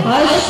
त्वया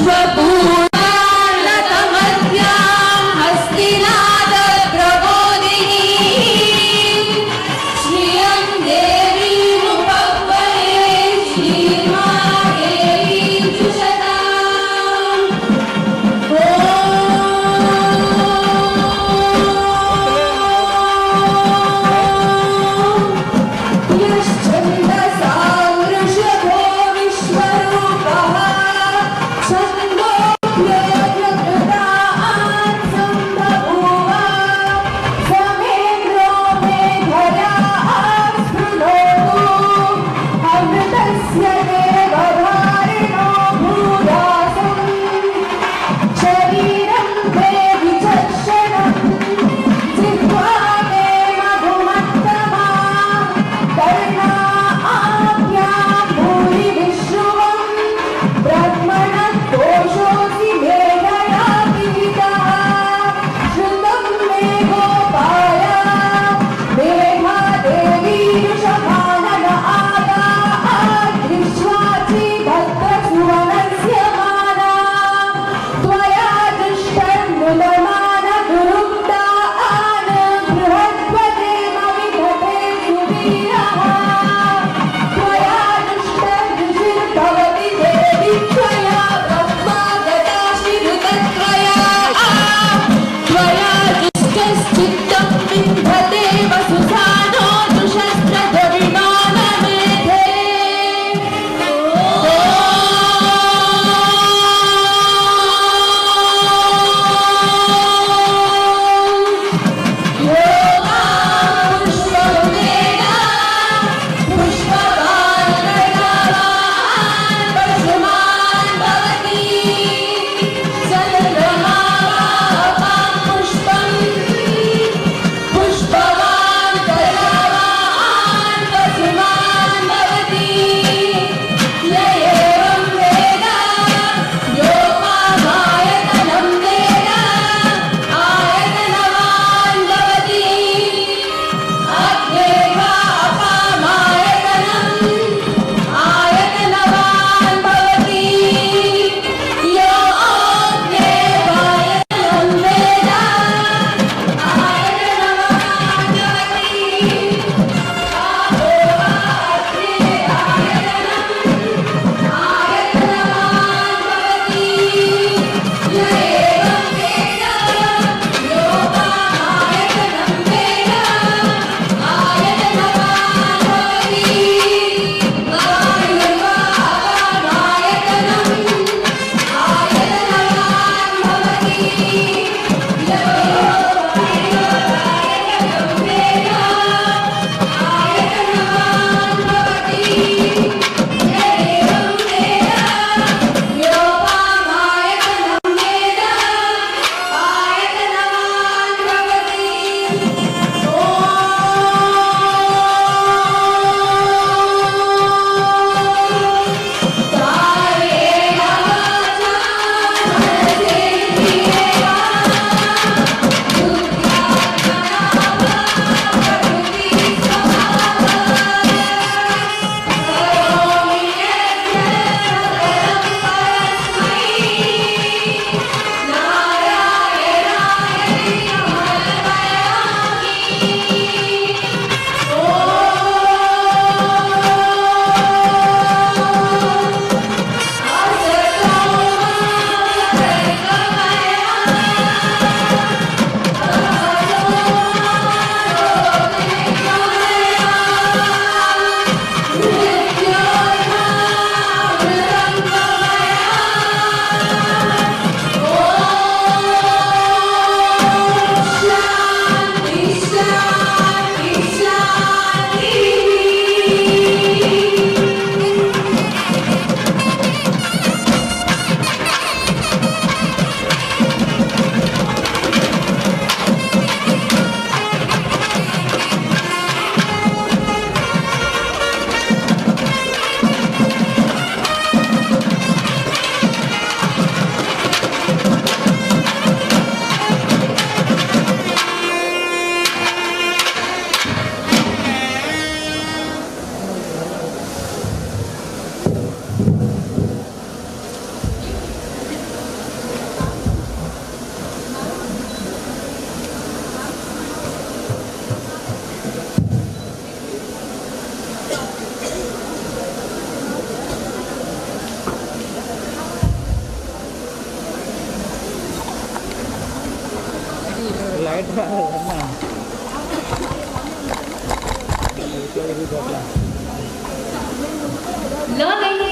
Learning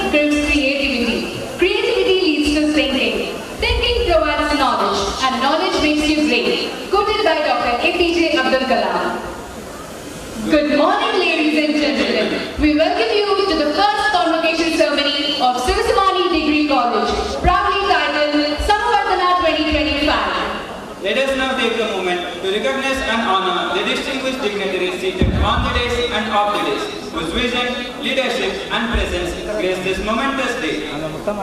builds creativity. Creativity leads to thinking. Thinking provides knowledge, and knowledge makes you great. Quoted by Dr. APJ Abdul Kalam. Good morning, ladies and gentlemen. We welcome you to the first convocation ceremony of Samavartana Degree College, proudly titled Samavartana-2025. Let us now take a moment to recognize and honor the distinguished dignitaries seated on the days and off the days, whose vision, leadership and presence grace this momentous day.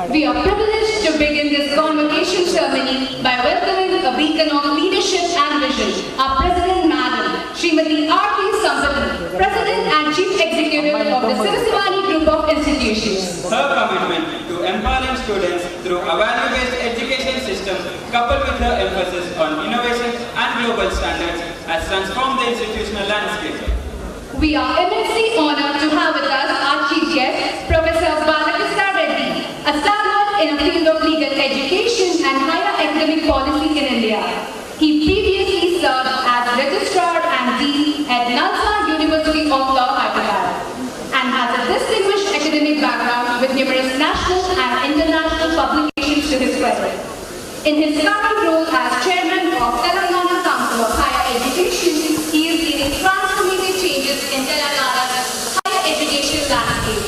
We are privileged to begin this convocation ceremony by welcoming a beacon of leadership and vision, our President Madam, Srimati R.P. Sampati, President and Chief Executive of the Samavartana Group of Institutions. Her commitment to empowering students through a value-based education system, coupled with her emphasis on innovation and global standards, has transformed the institutional landscape. We are immensely honored to have with us our chief guest, Professor Balakisna Reddy, a stalwart in the field of legal education and higher academic policy in India. He previously served as Registrar and Dean at Nalsa University of Law, Hyderabad, and has a distinguished academic background with numerous national and international publications to his credit. In his current role as Chairman of Telangana Council of Higher Education, he is leading transformative changes in Telangana's higher education landscape.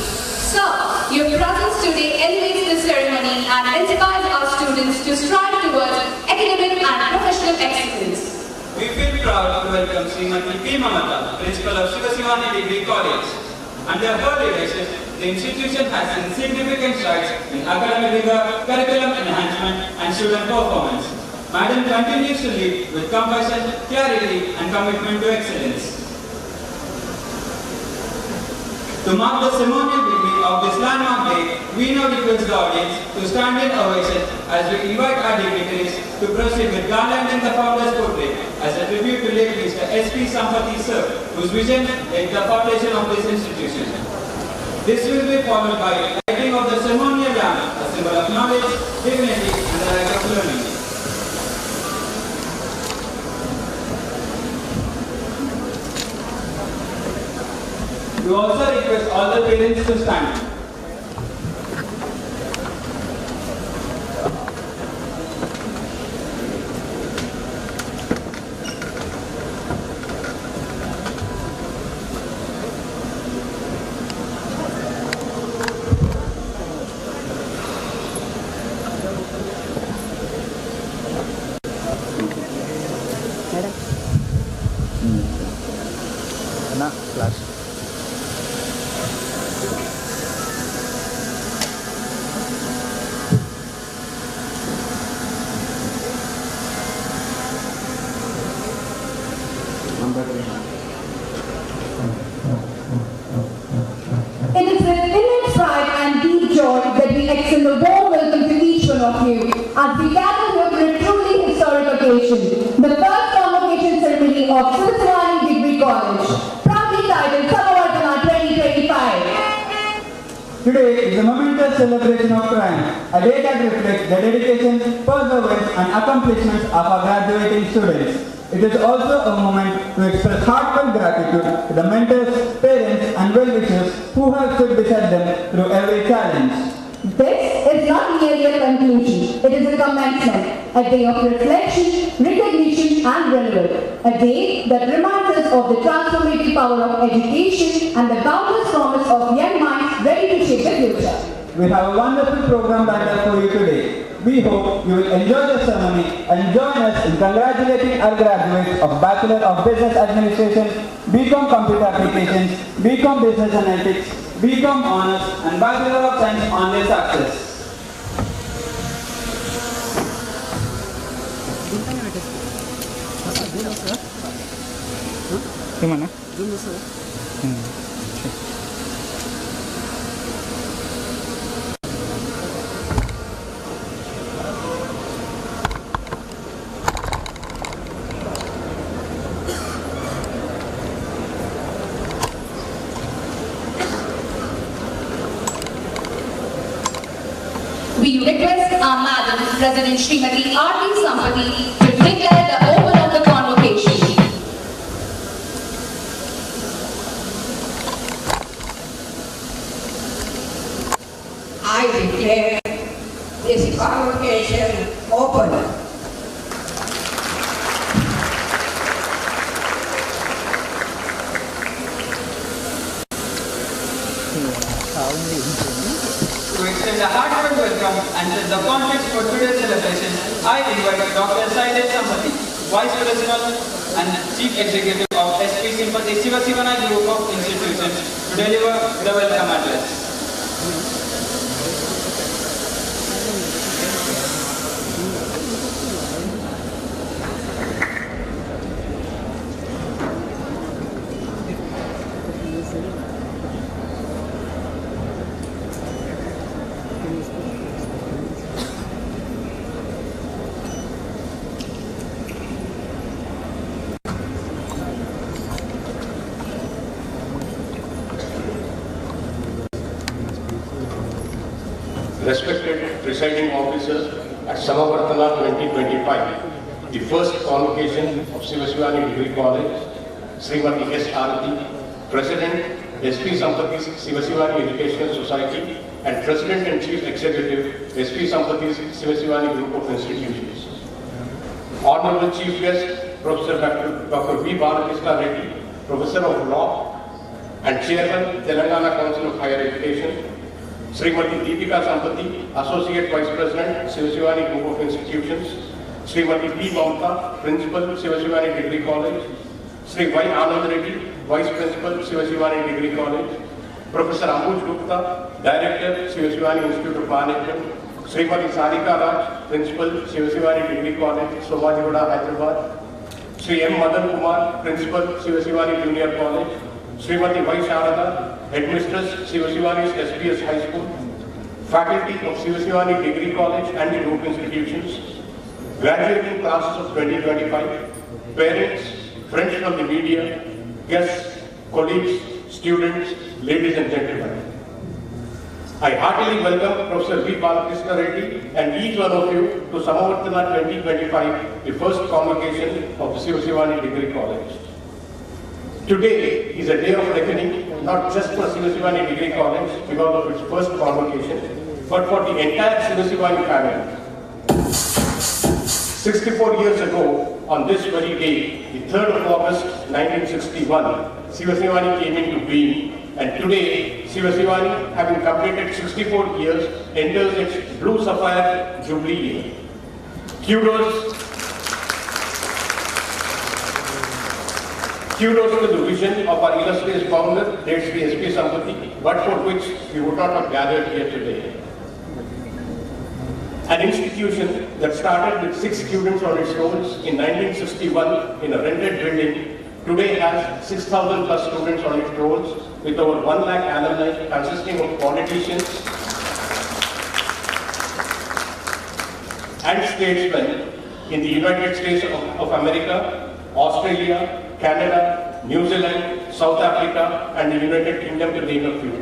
Sir, your presence today elevates the ceremony and inspires our students to strive towards academic and professional excellence. We feel proud to welcome Srimati P. Mamata, Principal of Samavartana Degree College. Under her leadership, the institution has seen significant strides in academic rigor, curriculum enhancement, and student performance. Madam continues to lead with compassion, clarity, and commitment to excellence. To mark the ceremonial beginning of this landmark day, we now request the audience to stand in ovation as we invite our dignitaries to proceed with garlanding the founder's portrait as a tribute to late Mr. S.P. Sampati Sir, whose vision laid the foundation of this institution. This will be followed by lighting of the ceremonial lamp, a symbol of knowledge, dignity, and the right of learning. We also request all the parents to stand. It is with immense pride and deep joy that we extend a warm welcome to each one of you as we gather here for a truly historic occasion, the first convocation ceremony of Samavartana Degree College, proudly titled Samavartana-2025. Today is a momentous celebration of triumph, a day that reflects the dedication, perseverance and accomplishments of our graduating students. It is also a moment to express heartfelt gratitude to the mentors, parents and well-wishers who have stood beside them through every challenge. This is not merely a conclusion, it is a commencement, a day of reflection, recognition and renewal, a day that reminds us of the transformative power of education and the boundless promise of young minds ready to shape the future. We have a wonderful program lined up for you today. We hope you will enjoy the ceremony and join us in congratulating our graduates of Bachelor of Business Administration, BCom Computer Applications, BCom Business Analytics, BCom Honors and Bachelor of Science on their success. We request our Madam President Srimati R.P. Sampati to declare the open of the convocation. I declare this convocation open. To extend a heartfelt welcome and set the context for today's celebration, I invite Dr. Samavartana-2025, Vice President and Chief Executive of SP Sympathy Shiva Sivana Group of Institutions to deliver the welcome address. Respected presiding officers at Samavartana-2025, the first convocation of Shiva Sivani Degree College, Srimati S. Arati, President, SP Sampathi's Shiva Sivani Educational Society, and President and Chief Executive, SP Sampathi's Shiva Sivani Group of Institutions. Honorable Chief Guest, Professor Dr. V. Balakrishna Reddy, Professor of Law and Chairman, Telangana Council of Higher Education, Srimati Deepika Sampati, Associate Vice President, Shiva Sivani Group of Institutions, Srimati P. Mamta, Principal, Shiva Sivani Degree College, Sri Y. Anand Reddy, Vice Principal, Shiva Sivani Degree College, Professor Ambuj Gupta, Director, Shiva Sivani Institute of Management, Srimati Sarika Raj, Principal, Shiva Sivani Degree College, Somajigoda, Hyderabad, Sri M. Madan Kumar, Principal, Shiva Sivani Junior College, Srimati Y. Sharada, Headmistress, Shiva Sivani's SPS High School, Faculty of Shiva Sivani Degree College and the Group Institutions, graduating classes of 2025, parents, friends from the media, guests, colleagues, students, ladies and gentlemen. I heartily welcome Professor V. Balakrishna Reddy and each one of you to Samavartana-2025, the first convocation of the Shiva Sivani Degree College. Today is a day of reckoning, not just for Shiva Sivani Degree College because of its first convocation, but for the entire Shiva Sivani family. 64 years ago, on this very day, the 3rd of August 1961, Shiva Sivani came into being, and today, Shiva Sivani, having completed 64 years, enters its Blue Sapphire Jubilee year. Kudos to the vision of our illustrious founder, late Sri SP Sampati, but for which we would not have gathered here today. An institution that started with 6 students on its rolls in 1961 in a rented building, today has 6,000 plus students on its rolls with over 1 lakh alumni consisting of politicians and statesmen in the United States of America, Australia, Canada, New Zealand, South Africa, and the United Kingdom, to name a few.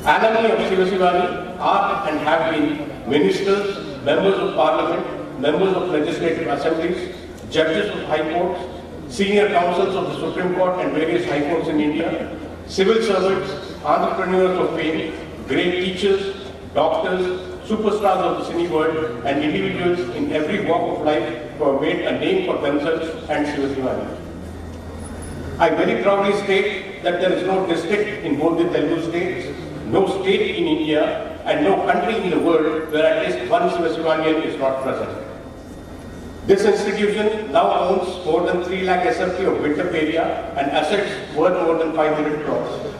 Alumni of Shiva Sivani are and have been ministers, members of parliament, members of legislative assemblies, judges of high courts, senior counsels of the Supreme Court and various high courts in India, civil servants, entrepreneurs of fame, great teachers, doctors, superstars of the cine world, and individuals in every walk of life who have made a name for themselves and Shiva Sivani. I very proudly state that there is no district in both the Telugu states, no state in India, and no country in the world where at least one Shiva Sivanian is not present. This institution now owns more than 3 lakh SFT of built-up area and assets worth more than 500 crores.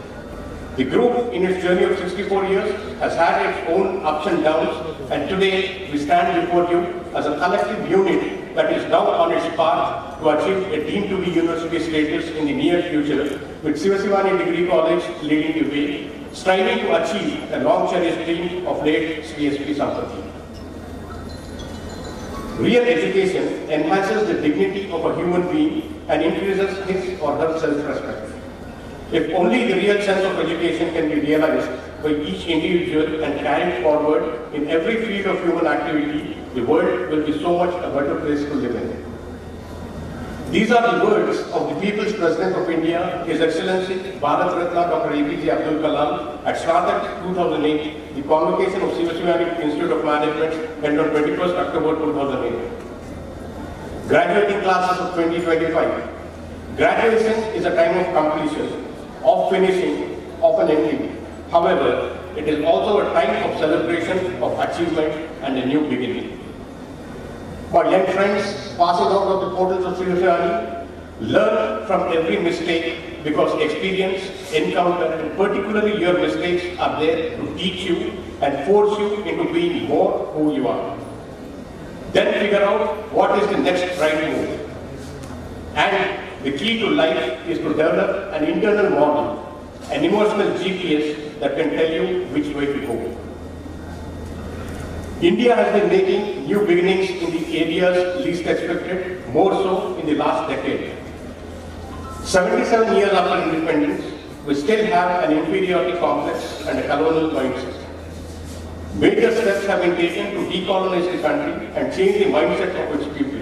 The group, in its journey of 64 years, has had its own ups and downs, and today we stand before you as a collective unit that is now on its path to achieve a deemed to be university status in the near future, with Shiva Sivani Degree College leading the way, striving to achieve a long-cherished dream of late SP Sampati. Real education enhances the dignity of a human being and increases his or her self-respect. If only the real sense of education can be realized by each individual and carried forward in every field of human activity, the world will be so much a better place to live in. These are the words of the People's President of India, His Excellency Bharat Ratna Dr. APJ Abdul Kalam at Shraddha 2008, the Convocation of Sivasivani Institute of Management held on 21st October 2008. Graduating classes of 2025. Graduation is a time of completion, of finishing, of an ending. However, it is also a time of celebration, of achievement and a new beginning. For young friends passing out of the portals of Sivasivani, learn from every mistake because experience, encounter and particularly your mistakes are there to teach you and force you into being more who you are. Then figure out what is the next right move. And the key to life is to develop an internal model, an emotional GPS that can tell you which way to go. India has been making new beginnings in the areas least expected, more so in the last decade. 77 years after independence, we still have an inferiority complex and a colonial mindset. Major steps have been taken to decolonize the country and change the mindset of its people.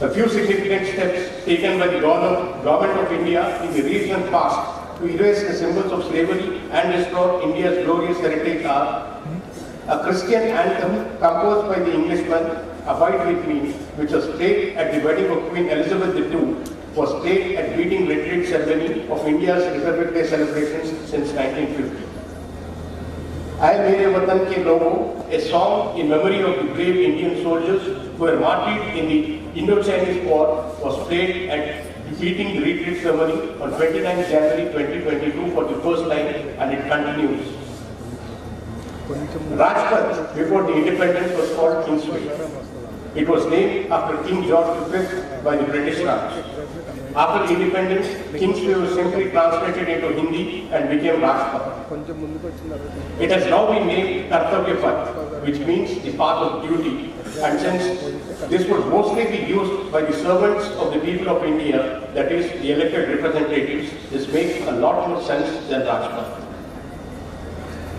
A few significant steps taken by the government of India in the recent past to erase the symbols of slavery and restore India's glorious heritage are a Christian anthem composed by the Englishman Abide With Me, which was played at the wedding of Queen Elizabeth II, was played at meeting retreat ceremony of India's Republic Day celebrations since 1950. I Mere Watan Ke Logo, a song in memory of the brave Indian soldiers who were martyred in the Indo-Chinese War, was played at the meeting retreat ceremony on 29 January 2022 for the first time, and it continues. Rajpath, before the independence, was called Kingsway. It was named after King George V by the British Raj. After independence, Kingsway was simply translated into Hindi and became Rajpath. It has now been named Kartavya Path, which means the path of duty. And since this would mostly be used by the servants of the people of India, that is, the elected representatives, this makes a lot more sense than Rajpath.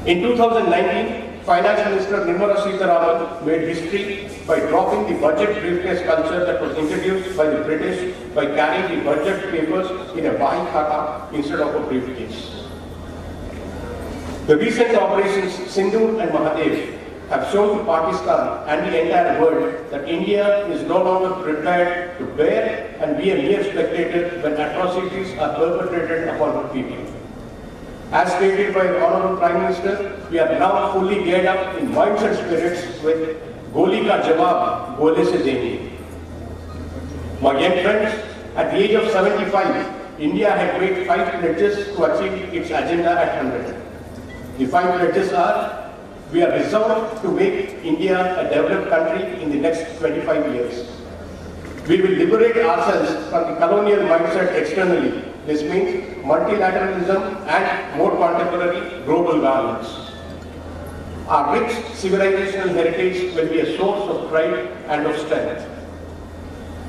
In 2019, Finance Minister Nirmala Sitharaman made history by dropping the budget briefcase culture that was introduced by the British by carrying the budget papers in a Vahi khata instead of a briefcase. The recent operations Sindhu and Mahadev have shown to Pakistan and the entire world that India is no longer prepared to bear and be a mere spectator when atrocities are perpetrated upon the people. As stated by the Honorable Prime Minister, we are now fully geared up in minds and spirits with Goli ka jawab, gole se denge. My young friends, at the age of 75, India had made 5 pledges to achieve its agenda at 100. The 5 pledges are: we are resolved to make India a developed country in the next 25 years. We will liberate ourselves from the colonial mindset externally. This means multilateralism and more contemporary global governance. Our rich civilizational heritage will be a source of pride and of strength.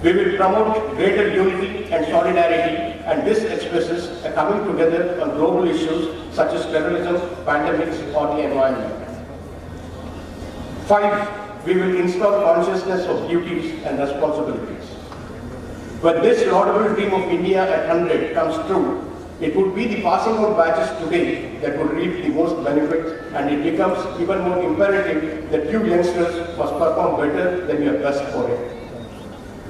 We will promote greater unity and solidarity, and this expresses a coming together on global issues such as terrorism, pandemics, or the environment. 5. We will install consciousness of duties and responsibilities. When this laudable dream of India at 100 comes true, it would be the passing out batches today that would reap the most benefit, and it becomes even more imperative that you youngsters must perform better than your best for it.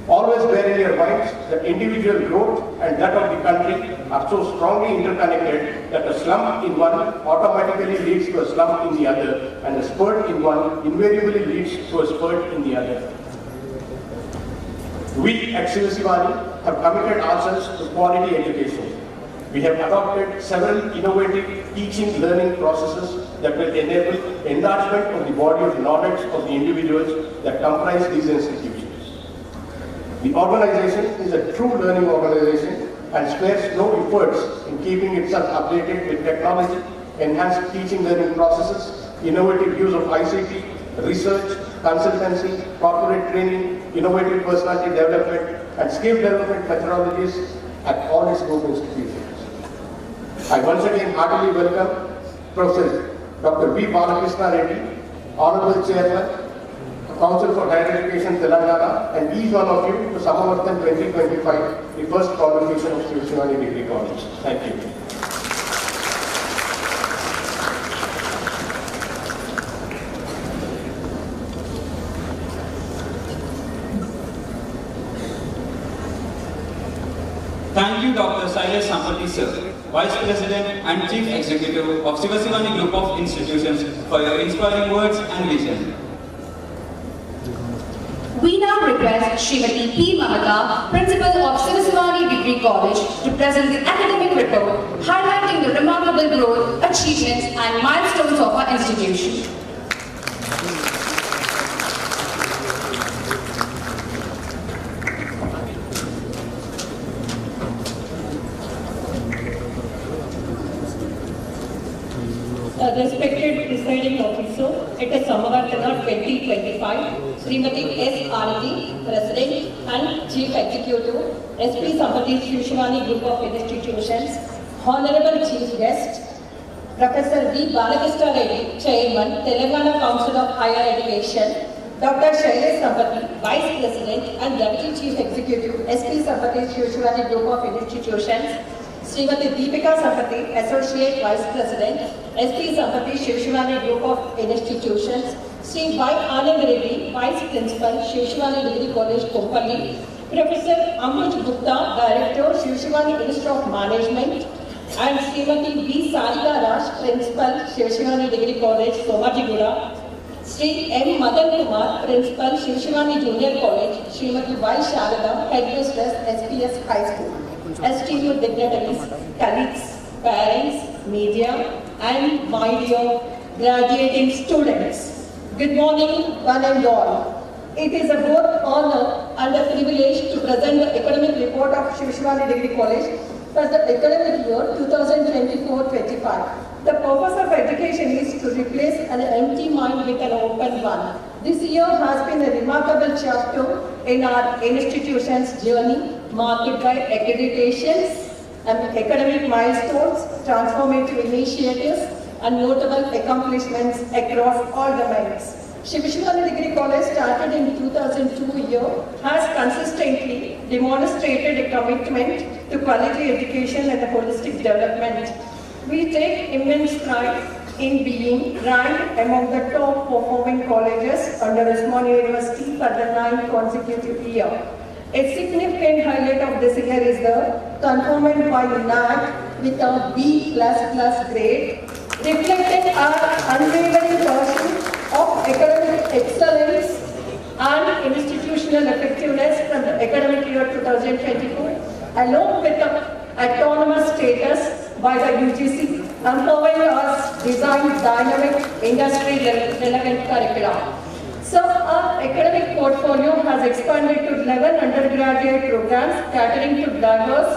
Always bear in your minds that individual growth and that of the country are so strongly interconnected that a slump in one automatically leads to a slump in the other, and a spurt in one invariably leads to a spurt in the other. We at Sivasivani have committed ourselves to quality education. We have adopted several innovative teaching learning processes that will enable enlargement of the body of knowledge of the individuals that comprise these institutions. The organization is a true learning organization and spares no efforts in keeping itself updated with technology, enhanced teaching learning processes, innovative use of ICT, research, consultancy, corporate training, innovative personality development, and skill development methodologies at all its group institutions. I once again heartily welcome Professor Dr. V. Balakrishna Reddy, Honorable Chairman, Council for Higher Education, Telangana, and each one of you to Samavartana-2025, the first convocation of Sivasivani Degree College. Thank you. Shailesh Sampati sir, Vice President and Chief Executive of Sivasivani Group of Institutions, for your inspiring words and vision. We now request Srimati P. Mamata, Principal of Sivasivani Degree College, to present the academic report highlighting the remarkable growth, achievements and milestones of our institution. Respected presiding officer, it is Samavartana-2025, Srimati S. Arati, President and Chief Executive, SP Sampati Shivasivani Group of Institutions, Honorable Chief Guest, Professor V. Balakrishna Reddy, Chairman, Telangana Council of Higher Education, Dr. Shailesh Sampati, Vice President and Deputy Chief Executive, SP Sampati Shivasivani Group of Institutions, Srimati Deepika Sampati, Associate Vice President, SP Sampati Shivasivani Group of Institutions, Sri Y. Anand Reddy, Vice Principal, Shivasivani Degree College, Kompally, Professor Amruj Gupta, Director, Shivasivani Institute of Management, and Srimati V. Sarika Raj, Principal, Shivasivani Degree College, Somajiguda, Sri M. Madan Kumar, Principal, Shivasivani Junior College, Srimati Y. Sharada, Headmistress, SPS High School. Esteemed dignitaries, colleagues, parents, media, and my dear graduating students. Good morning, one and all. It is a both honor and a privilege to present the academic report of Shivasivani Degree College for the academic year 2024-25. The purpose of education is to replace an empty mind with an open one. This year has been a remarkable chapter in our institution's journey, marked by accreditations and academic milestones, transformative initiatives, and notable accomplishments across all domains. Shivasivani Degree College, started in 2002 year, has consistently demonstrated a commitment to quality education and holistic development. We take immense pride in being ranked among the top performing colleges under Osmania University for the 9th consecutive year. A significant highlight of this year is the conferment by NAC with a B++ grade, reflecting our unwavering pursuit of academic excellence and institutional effectiveness from the academic year 2024, along with the autonomous status by the UGC, empowering us design dynamic industry-relevant curricula. So our academic portfolio has expanded to 11 undergraduate programs catering to diverse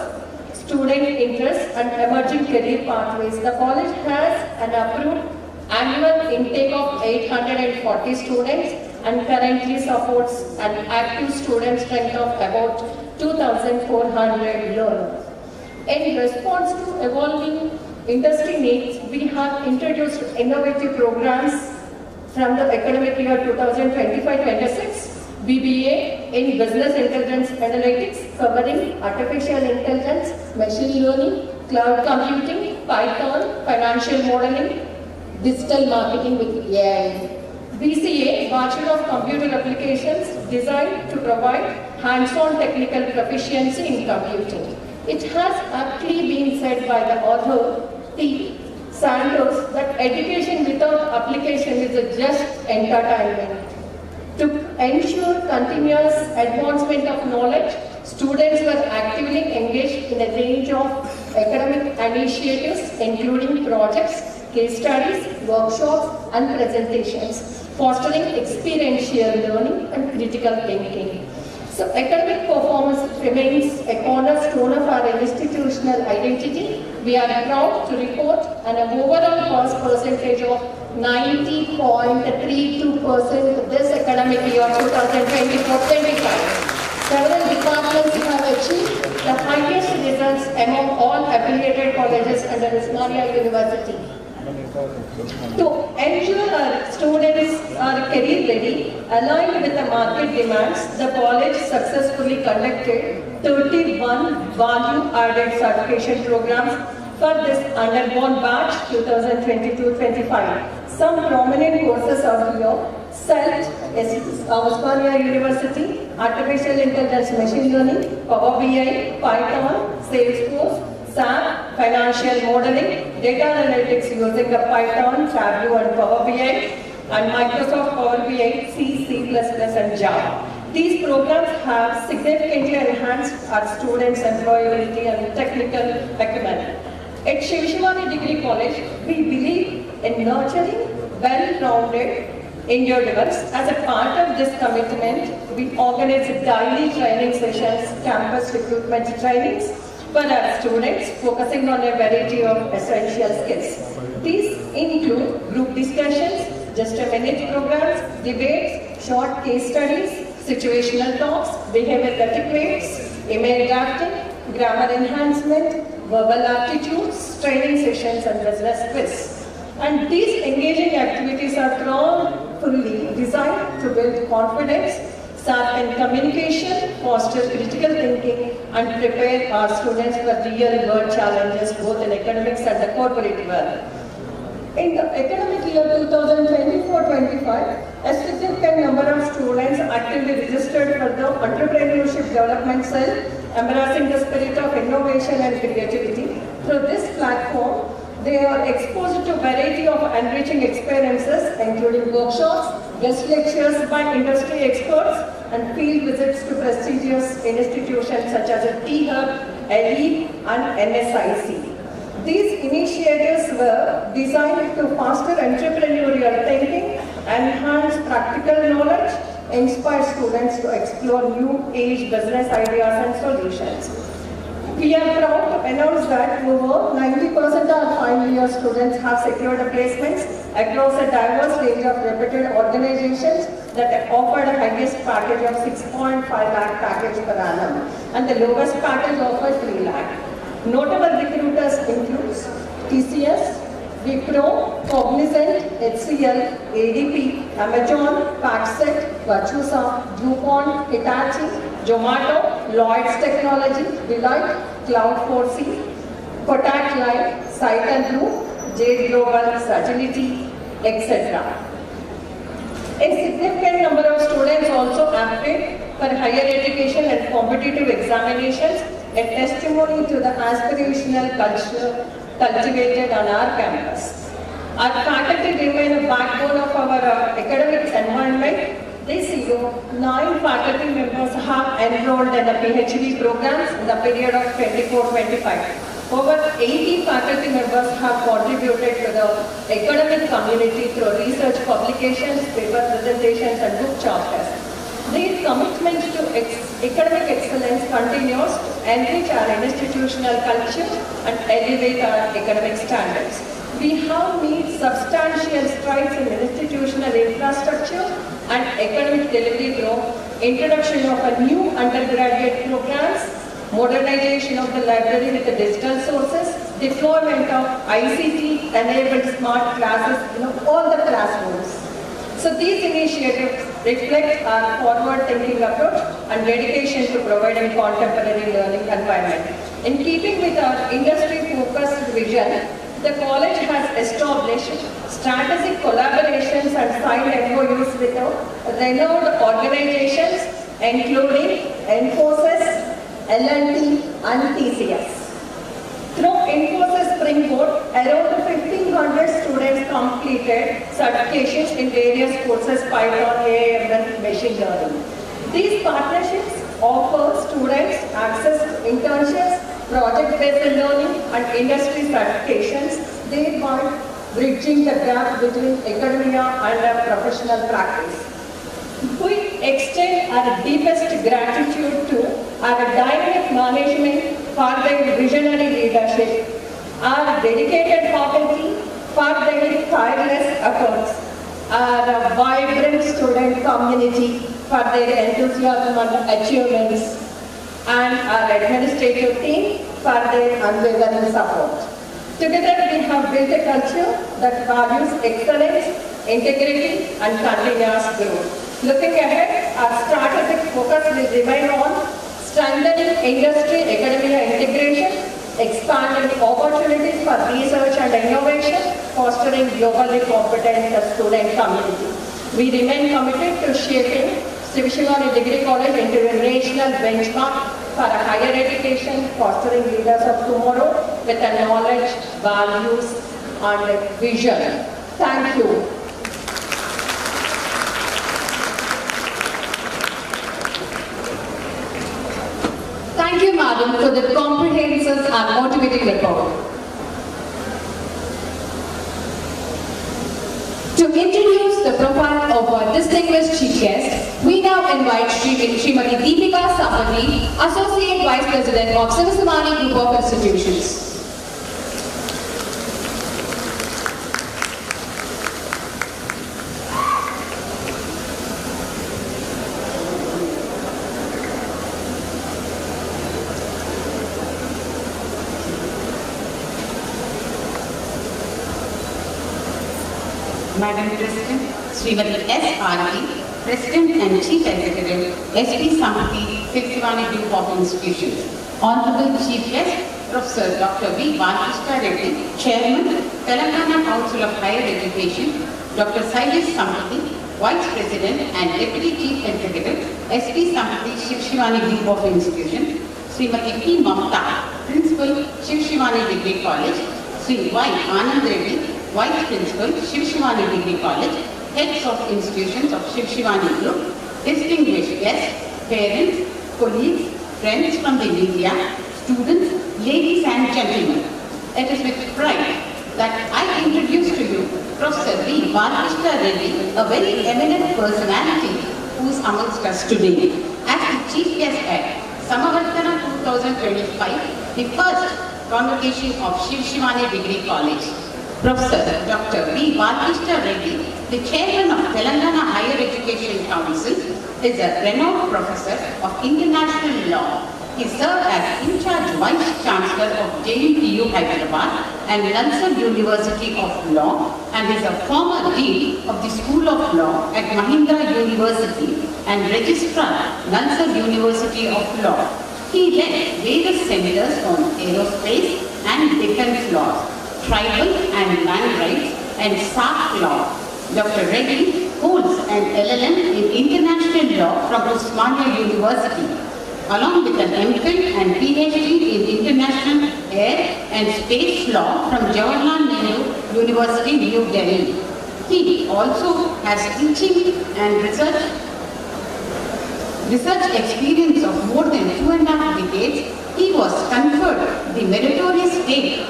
student interests and emerging career pathways. The college has an approved annual intake of 840 students and currently supports an active student strength of about 2,400 learners. In response to evolving industry needs, we have introduced innovative programs from the academic year 2025-26, BBA in Business Intelligence Analytics, covering Artificial Intelligence, Machine Learning, Cloud Computing, Python, Financial Modeling, Digital Marketing with AI. BCA, Bachelor of Computer Applications, designed to provide hands-on technical proficiency in computing. It has aptly been said by the author, T. Sanders, that education without application is just entertainment. To ensure continuous advancement of knowledge, students were actively engaged in a range of academic initiatives, including projects, case studies, workshops, and presentations, fostering experiential learning and critical thinking. So academic performance remains a cornerstone of our institutional identity. We are proud to report an overall pass percentage of 90.32% this academic year 2024-25. Several departments have achieved the highest results among all affiliated colleges under Osmania University. To ensure our students are career ready, aligned with the market demands, the college successfully conducted 31 value-added certification programs for this undergone batch 2022-25. Some prominent courses are here: CELT, Osmania University, Artificial Intelligence Machine Learning, Power BI, Python, Salesforce, SAP, financial modeling, data analytics using the Python, Tableau and Power BI, and Microsoft Power BI, C++, and Java. These programs have significantly enhanced our students' employability and technical acumen. At Shivashivani Degree College, we believe in nurturing well-rounded individuals. As a part of this commitment, we organize daily training sessions, campus recruitment trainings for our students, focusing on a variety of essential skills. These include group discussions, just-a-minute programs, debates, short case studies, situational talks, behavioral etiquettes, email drafting, grammar enhancement, verbal aptitudes, training sessions, and business quiz. And these engaging activities are thoughtfully designed to build confidence, sharpen communication, foster critical thinking, and prepare our students for real-world challenges both in academics and the corporate world. In the academic year 2024-25, a significant number of students actively registered for the Entrepreneurship Development Cell, embracing the spirit of innovation and creativity. Through this platform, they are exposed to a variety of enriching experiences, including workshops, guest lectures by industry experts, and field visits to prestigious institutions such as T-Hub, LE, and NSIC. These initiatives were designed to foster entrepreneurial thinking, enhance practical knowledge, inspire students to explore new-age business ideas and solutions. We are proud to announce that over 90% of our final year students have secured placements across a diverse range of reputed organizations that offered a highest package of 6.5 lakh package per annum and the lowest package offered 3 lakh. Notable recruiters include TCS, Wipro, Cognizant, HCL, ADP, Amazon, Paxset, Virtusa, DuPont, Hitachi, Zomato, Lloyds Technology, Deloitte, Cloud4C, Kotak Life, Cycle Group, Jade Global, Sagility, etc. A significant number of students also applied for higher education and competitive examinations, a testimony to the aspirational culture cultivated on our campus. Our faculty remain a backbone of our academic environment. This year, 9 faculty members have enrolled in the PhD programs in the period of 24-25. Over 80 faculty members have contributed to the academic community through research publications, paper presentations, and book chapters. Their commitment to academic excellence continues to enrich our institutional culture and elevate our academic standards. We have made substantial strides in institutional infrastructure and academic delivery through introduction of a new undergraduate programs, modernization of the library with the digital sources, deployment of ICT-enabled smart classes in all the classrooms. So these initiatives reflect our forward-thinking approach and dedication to providing contemporary learning environment. In keeping with our industry-focused vision, the college has established strategic collaborations and signed MOUs with renowned organizations including Infosys, L&T, and TCS. Through Infosys Springboard, around 1,500 students completed certifications in various courses, Python, AI, and machine learning. These partnerships offer students access to internships, project-based learning, and industry certifications, thereby bridging the gap between academia and professional practice. We extend our deepest gratitude to our dynamic management for their visionary leadership, our dedicated faculty for their tireless efforts, our vibrant student community for their enthusiasm and achievements, and our administrative team for their unwavering support. Together we have built a culture that values excellence, integrity, and continuous growth. Looking ahead, our strategic focus will remain on strengthening industry-academia integration, expanding opportunities for research and innovation, fostering globally competent student community. We remain committed to shaping Sivashivani Degree College into a national benchmark for a higher education, fostering leaders of tomorrow with a knowledge, values, and vision. Thank you. Thank you, Madam, for the comprehensive and motivating report. To introduce the profile of our distinguished chief guest, we now invite Srimati Deepika Sampati, Associate Vice President of Samavartana Group of Institutions. Madam President, Srimati S. Arati, President and Chief Executive, SP Sampati, Sivasivani Group of Institutions. Honorable Chief Guest, Professor Dr. V. Balkrishna Reddy, Chairman, Telangana Council of Higher Education, Dr. Sailesh Sampati, Vice President and Deputy Chief Executive, SP Sampati, Sivasivani Group of Institutions, Srimati P. Mamta, Principal, Sivasivani Degree College, Sri Y. Anand Reddy, Vice Principal, Sivasivani Degree College, Heads of Institutions of Sivasivani Group, distinguished guests, parents, colleagues, friends from the media, students, ladies and gentlemen. It is with pride that I introduce to you Professor V. Balkrishna Reddy, a very eminent personality who is amongst us today. As the Chief Guest at Samavartana-2025, the first Convocation of Sivasivani Degree College. Professor Dr. V. Balkrishna Reddy, the Chairman of Telangana Higher Education Council, is a renowned professor of international law. He served as in-charge Vice Chancellor of JNTU Hyderabad and Nalsar University of Law, and is a former Dean of the School of Law at Mahindra University and Registrar, Nalsar University of Law. He led various seminars on aerospace and defense laws, tribal and land rights, and SARC law. Dr. Reddy holds an LLM in international law from Osmania University, along with an MPhil and PhD in international air and space law from Jawaharlal Nehru University, New Delhi. He also has teaching and research experience of more than 2.5 decades. He was conferred the meritorious state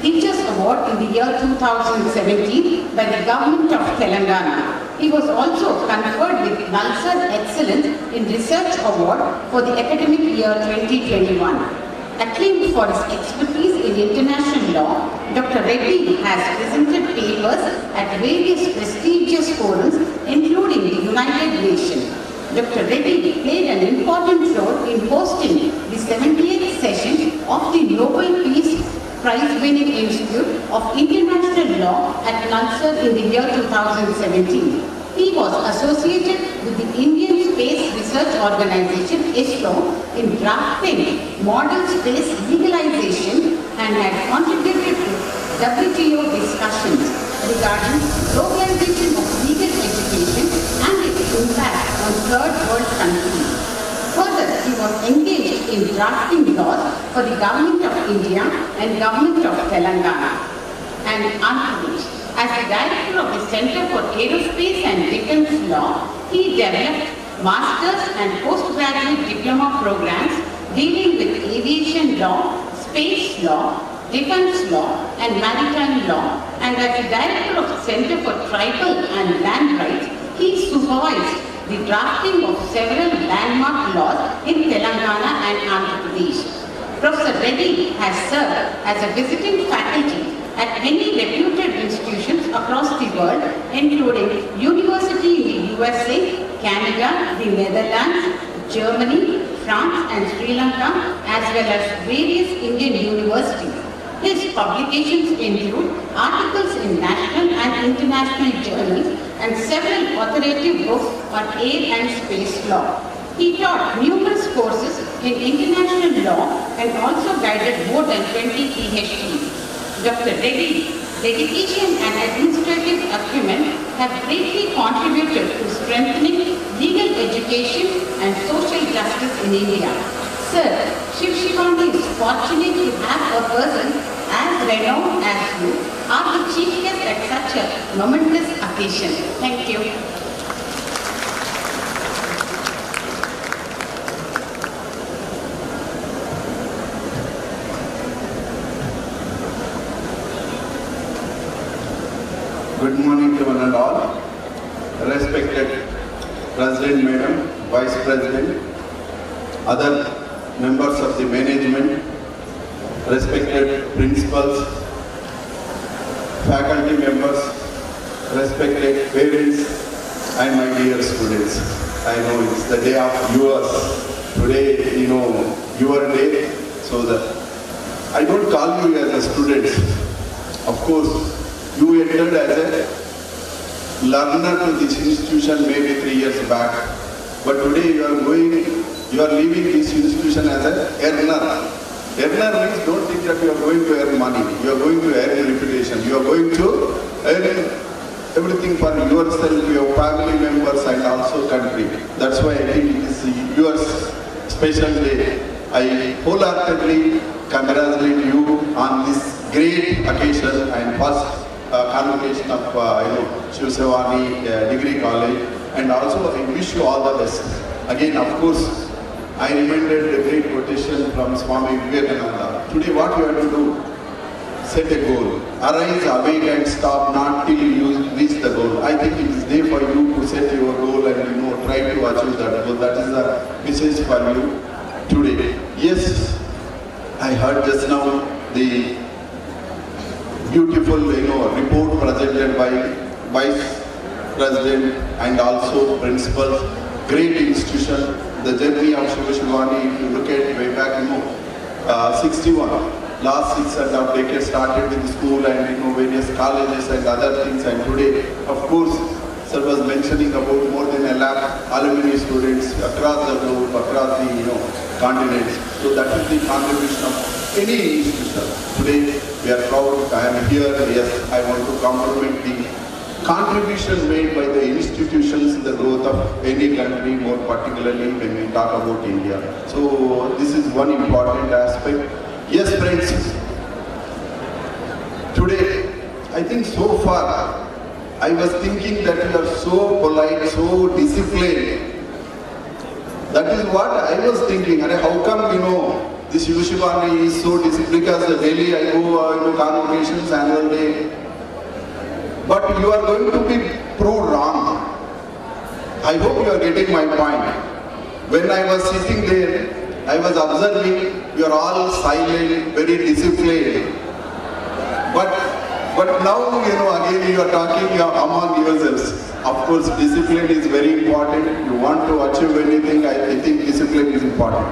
Teachers Award in the year 2017 by the Government of Telangana. He was also conferred with Nalsar Excellence in Research Award for the academic year 2021. Acclaimed for his expertise in international law, Dr. Reddy has presented papers at various prestigious forums, including the United Nations. Dr. Reddy played an important role in hosting the 78th session of the Nobel Peace Prize-winning Institute of International Law at Nalsar in the year 2017. He was associated with the Indian Space Research Organization, ISRO, in drafting model space legalization and had contributed to WTO discussions regarding globalization of legal education and its impact on third world countries. Further, he was engaged in drafting laws for the Government of India and Government of Telangana and Andhra Pradesh. As the Director of the Center for Aerospace and Defense Law, he developed master's and postgraduate diploma programs dealing with aviation law, space law, defense law, and maritime law. And as the Director of the Center for Tribal and Land Rights, he supervised the drafting of several landmark laws in Telangana and Andhra Pradesh. Professor Reddy has served as a visiting faculty at many reputed institutions across the world, including university in the USA, Canada, the Netherlands, Germany, France, and Sri Lanka, as well as various Indian universities. His publications include articles in national and international journals and several authoritative books on air and space law. He taught numerous courses in international law and also guided more than 20 PhDs. Dr. Reddy's dedication and administrative acumen have greatly contributed to strengthening legal education and social justice in India. Sir, Shiv Shivani is fortunate to have a person as renowned as you are the chief guest at such a momentous occasion. Thank you. Good morning to one and all. Respected President Madam, Vice President, other members of the management, respected principals, faculty members, respected parents, and my dear students. I know it's the day of yours. Today, your day, so that I don't call you as a student. Of course, you entered as a learner to this institution maybe 3 years back, but today you are leaving this institution as an earner. Earner means don't think that you are going to earn money, you are going to earn reputation, you are going to earn everything for yourself, your family members and also country. That's why I think it is your special day. I wholeheartedly congratulate you on this great occasion and first convocation of Shiv Shivani Degree College, and also I wish you all the best. Again, of course, I remembered the great quotation from Swami Vivekananda. Today what you have to do? Set a goal. Arise, awake and stop not till you reach the goal. I think it is there for you to set your goal and try to achieve that goal. That is the message for you today. Yes, I heard just now the beautiful report presented by Vice President and also principal. Great institution. The journey of Shiv Shivani, if you look at way back, 61, last 6.5 decades started with school and various colleges and other things, and today, of course, sir was mentioning about more than 1 lakh alumni students across the globe, across the continents. So that is the contribution of any institution. Today we are proud. I am here. Yes, I want to compliment the contribution made by the institutions in the growth of any country, more particularly when we talk about India. So this is one important aspect. Yes, friends, today I think so far I was thinking that you are so polite, so disciplined. That is what I was thinking. How come this Shiv Shivani is so disciplined? Because daily I go convocations, annual day. But you are going to be proved wrong. I hope you are getting my point. When I was sitting there, I was observing you are all silent, very disciplined. But now, again you are talking among yourselves. Of course, discipline is very important. You want to achieve anything, I think discipline is important.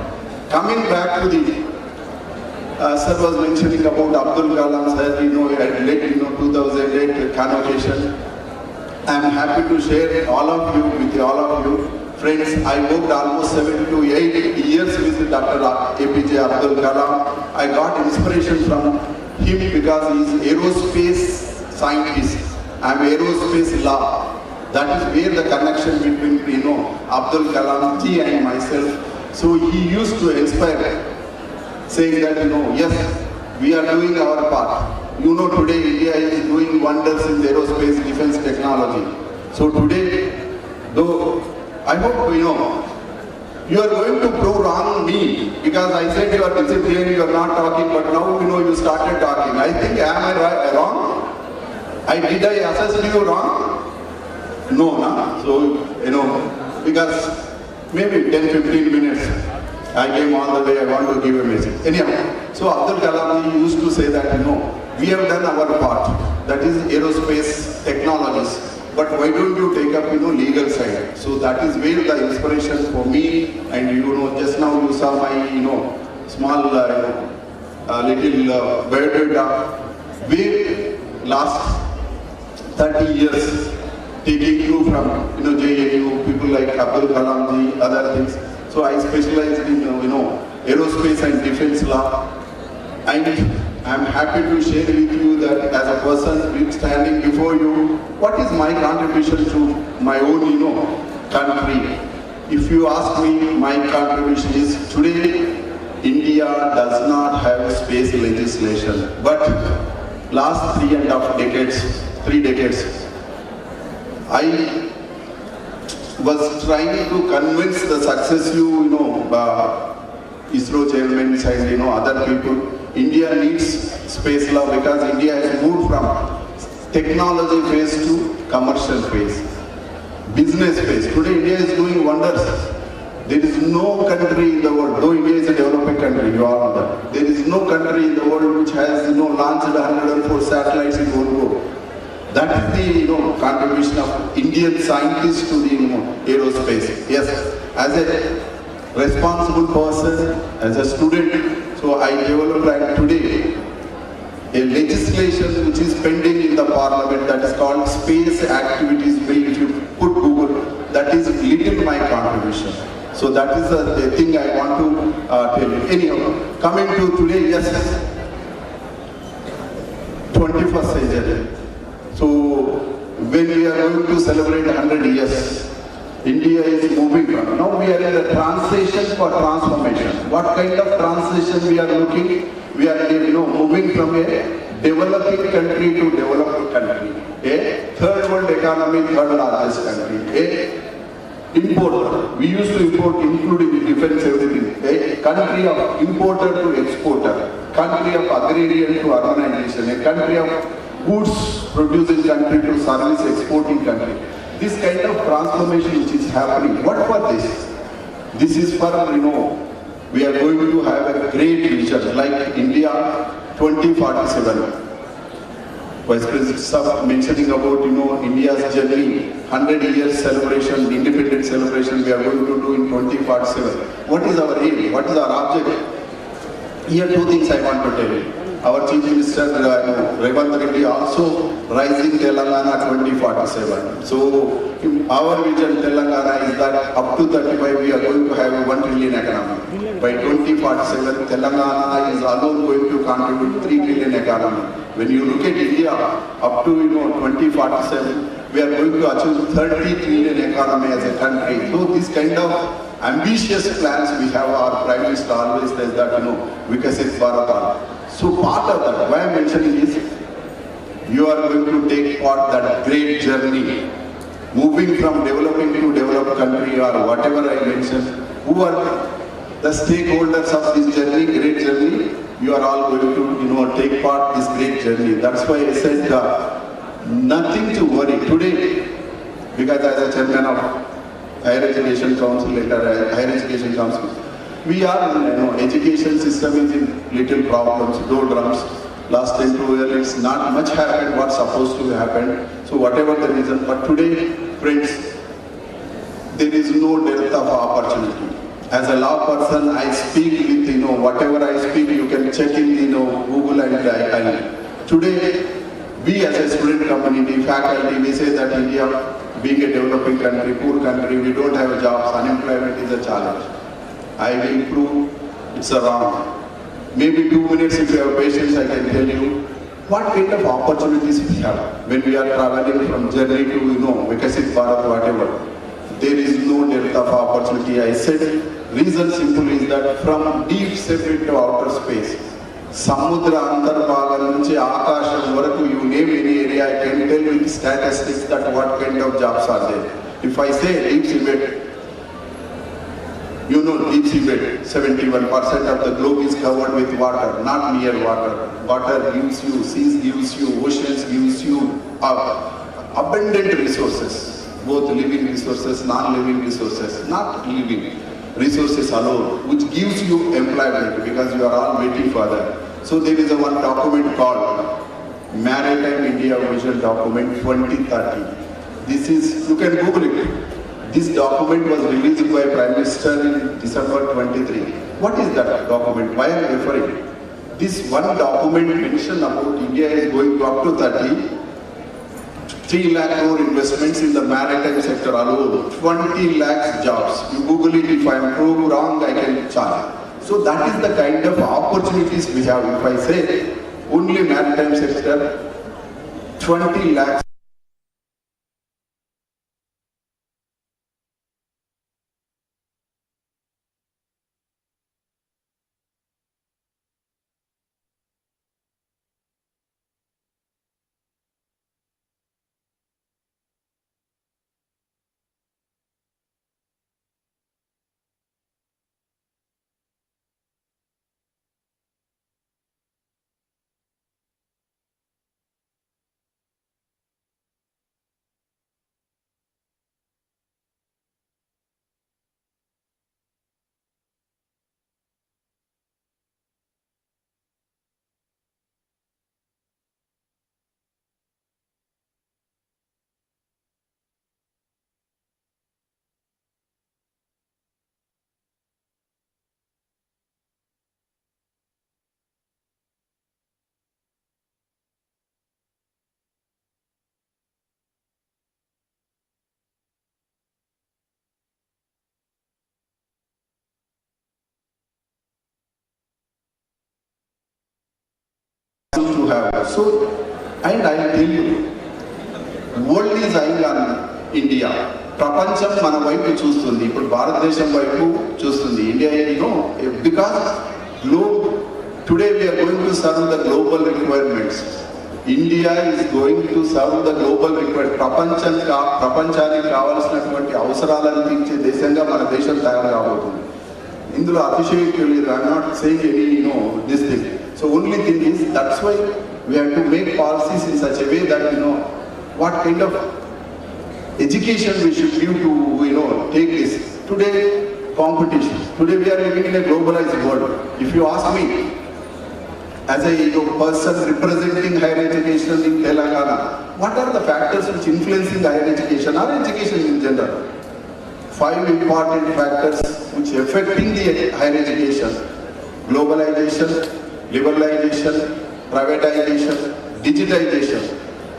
Coming back to the sir was mentioning about Abdul Kalam sir, had led 2008 convocation. I am happy to share all of you with all of you. Friends, I worked almost 7 to 8 years with Dr. APJ Abdul Kalam. I got inspiration from him because he is aerospace scientist. I am aerospace law. That is where the connection between Abdul Kalam ji and myself. So he used to inspire, saying that, yes, we are doing our part. Today India is doing wonders in the aerospace defense technology. So today, though, I hope, you are going to prove wrong me, because I said you are disciplined, you are not talking, but now, you started talking. I think, am I wrong? Did I assess you wrong? No, no. So, because maybe 10-15 minutes, I came all the way, I want to give a message. Anyhow, so Abdul Kalam used to say that, we have done our part, that is aerospace technologies, but why don't you take up, legal side? So that is where the inspiration for me, and just now you saw my, small, little biodata, where last 30 years, taking through from, JNU, people like Abdul Kalam ji, other things. So I specialized in, aerospace and defense law, and I am happy to share with you that as a person standing before you, what is my contribution to my own, country. If you ask me, my contribution is today India does not have space legislation, but last 3 decades, I was trying to convince the successive, ISRO chairmen and other people, India needs space law because India has moved from technology phase to commercial phase, business phase. Today India is doing wonders. There is no country in the world, though India is a developing country, you all know that. There is no country in the world which has launched 104 satellites in one go. That is the contribution of Indian scientists to the aerospace. Yes, as a responsible person, as a student, so I developed today a legislation which is pending in the parliament that is called Space Activities Bill. If you put Google, that is little my contribution. So that is the thing I want to tell you. Anyhow, coming to today, yes, 21st century. So when we are going to celebrate 100 years, India is moving on. Now we are in a transition for transformation. What kind of transition we are looking? We are moving from a developing country to developed country. A third world economy, third largest country. A importer. We used to import including defense everything. A country of importer to exporter. Country of agrarian to urbanization. A country of goods producing country to service exporting country. This kind of transformation which is happening. What for this? This is for, we are going to have a great vision like India 2047. Vice President Sir mentioning about, India's journey, 100 years celebration, independence celebration we are going to do in 2047. What is our aim? What is our objective? Here 2 things I want to tell you. Our Chief Minister Revant Reddy also rising Telangana 2047. So our vision Telangana is that up to 35 we are going to have a 1 trillion economy. By 2047 Telangana is alone going to contribute 3 trillion economy. When you look at India up to 2047 we are going to achieve 30 trillion economy as a country. So this kind of ambitious plans we have, our Prime Minister always says that Vikasit Bharat. So part of that, why I am mentioning is, you are going to take part that great journey, moving from developing to developed country or whatever I mentioned. Who are the stakeholders of this journey, great journey? You are all going to, take part this great journey. That's why I said nothing to worry today, because as a chairman of Higher Education Council, Higher Education Council, we are, education system is in little problems, doldrums. Last 10 to 2 years, not much happened what's supposed to happen. So whatever the reason, but today, friends, there is no depth of opportunity. As a law person, I speak with, whatever I speak, you can check in, Google and today, we as a student community, faculty, we say that India, being a developing country, poor country, we don't have jobs, unemployment is a challenge. I will prove it's wrong. Maybe 2 minutes if you have patience, I can tell you what kind of opportunities we have when we are traveling from journey to, Vikasit Bharat, whatever. There is no depth of opportunity. I said, reason simple is that from deep separate to outer space, Samudra Antarbhaga nunchi Akasham varaku, you name any area, I can tell you with statistics that what kind of jobs are there. If I say deep seabed, deep seabed, 71% of the globe is covered with water, not near water. Water gives you, seas gives you, oceans gives you abundant resources, both living resources, non-living resources, not living resources alone, which gives you employment because you are all waiting for that. So there is one document called Maritime India Vision Document 2030. This is, you can Google it. This document was released by Prime Minister in December 23. What is that document? Why I am referring? This one document mentioned about India is going to up to 3 lakh crore investments in the maritime sector alone, 20 lakhs jobs. You Google it, if I am proved wrong, I can charge. So that is the kind of opportunities we have. If I say only maritime sector, 20 lakhs have. So, and I'll tell you, world is eyeing on India. ప్రపంచం మన వైపు చూస్తుంది. ఇప్పుడు భారతదేశం వైపు చూస్తుంది. India, because today we are going to serve the global requirements. India is going to serve the global requirements. ప్రపంచానికి కావాల్సినటువంటి అవసరాలను తీర్చే దేశంగా మన దేశం తయారు కాబోతుంది. ఇందులో అతిశయోక్తి లేదు. I'm not saying any, this thing. So only thing is, that's why we have to make policies in such a way that, what kind of education we should give to, take this. Today, competition. Today we are living in a globalized world. If you ask me, as a person representing higher education in Telangana, what are the factors which influencing higher education or education in general? 5 important factors which affecting the higher education: globalization, liberalization, privatization, digitization.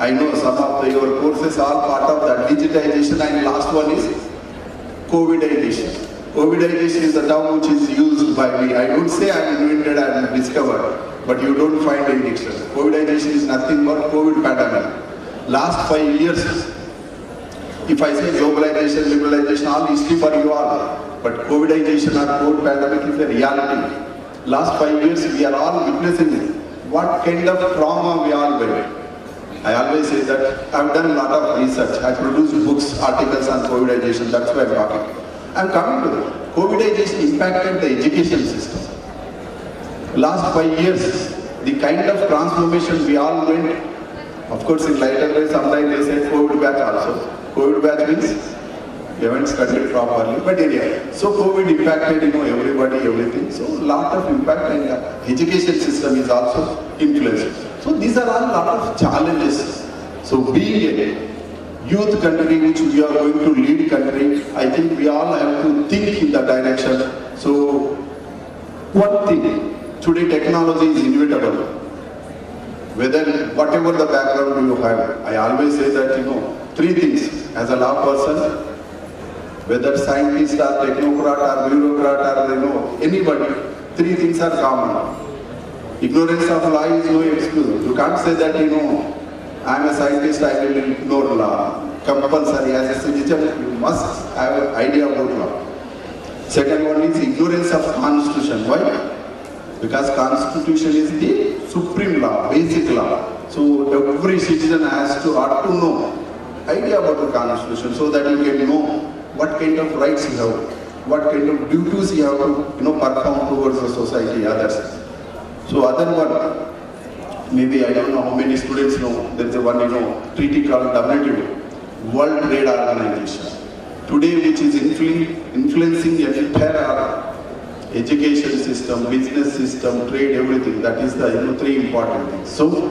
I know some of your courses are part of that digitization, and last one is COVIDization. COVIDization is the term which is used by me. I don't say I invented and discovered, but you don't find any dictionary. COVIDization is nothing but COVID pandemic. Last 5 years, if I say globalization, liberalization, all history for you all, but COVIDization or COVID pandemic is a reality. Last 5 years, we are all witnessing what kind of trauma we all went. I always say that I've done a lot of research. I produced books, articles on COVIDization. That's why I'm talking. I'm coming to that. COVIDization impacted the education system. Last 5 years, the kind of transformation we all went. Of course, in lighter way, sometimes they said COVID batch also. COVID batch means you haven't studied properly. But anyway, so COVID impacted, everybody, everything. So lot of impact, and education system is also influenced. So these are all lot of challenges. So being a youth country which we are going to lead country, I think we all have to think in that direction. So one thing, today technology is inevitable. Whatever the background you have, I always say that, 3 things as a law person, whether scientist or technocrat or bureaucrat or, anybody, 3 things are common. Ignorance of law is no excuse. You can't say that, I am a scientist, I will ignore law. Compulsory, as a citizen, you must have an idea about law. Second one is ignorance of constitution. Why? Because constitution is the supreme law, basic law. So every citizen ought to know idea about the constitution, so that you can know what kind of rights you have, what kind of duties you have to, perform towards the society, others. So other one, maybe I don't know how many students know, there is a one, treaty called WTO, World Trade Organization. Today, which is influencing the entire education system, business system, trade, everything. That is the 3 important things. So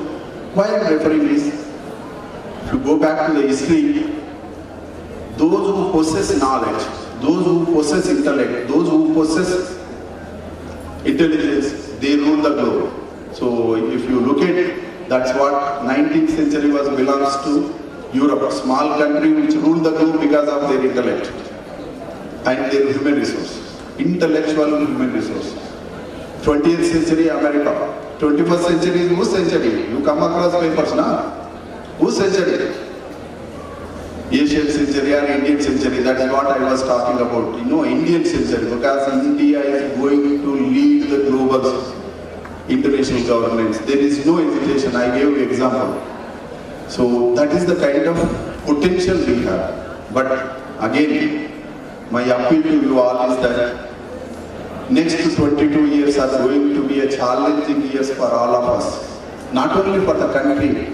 why I am referring is, if you go back to the history, those who possess knowledge, those who possess intellect, those who possess intelligence, they rule the globe. So if you look at it, that's what 19th century belongs to Europe, a small country which ruled the globe because of their intellect and their human resource, intellectual human resource. 20th century America, 21st century is whose century? You come across papers, na? Whose century? Asian century or Indian century, that is what I was talking about. Indian century, because India is going to lead the global international governance. There is no hesitation. I gave you example. So that is the kind of potential we have. But again, my appeal to you all is that next 22 years are going to be a challenging years for all of us. Not only for the country,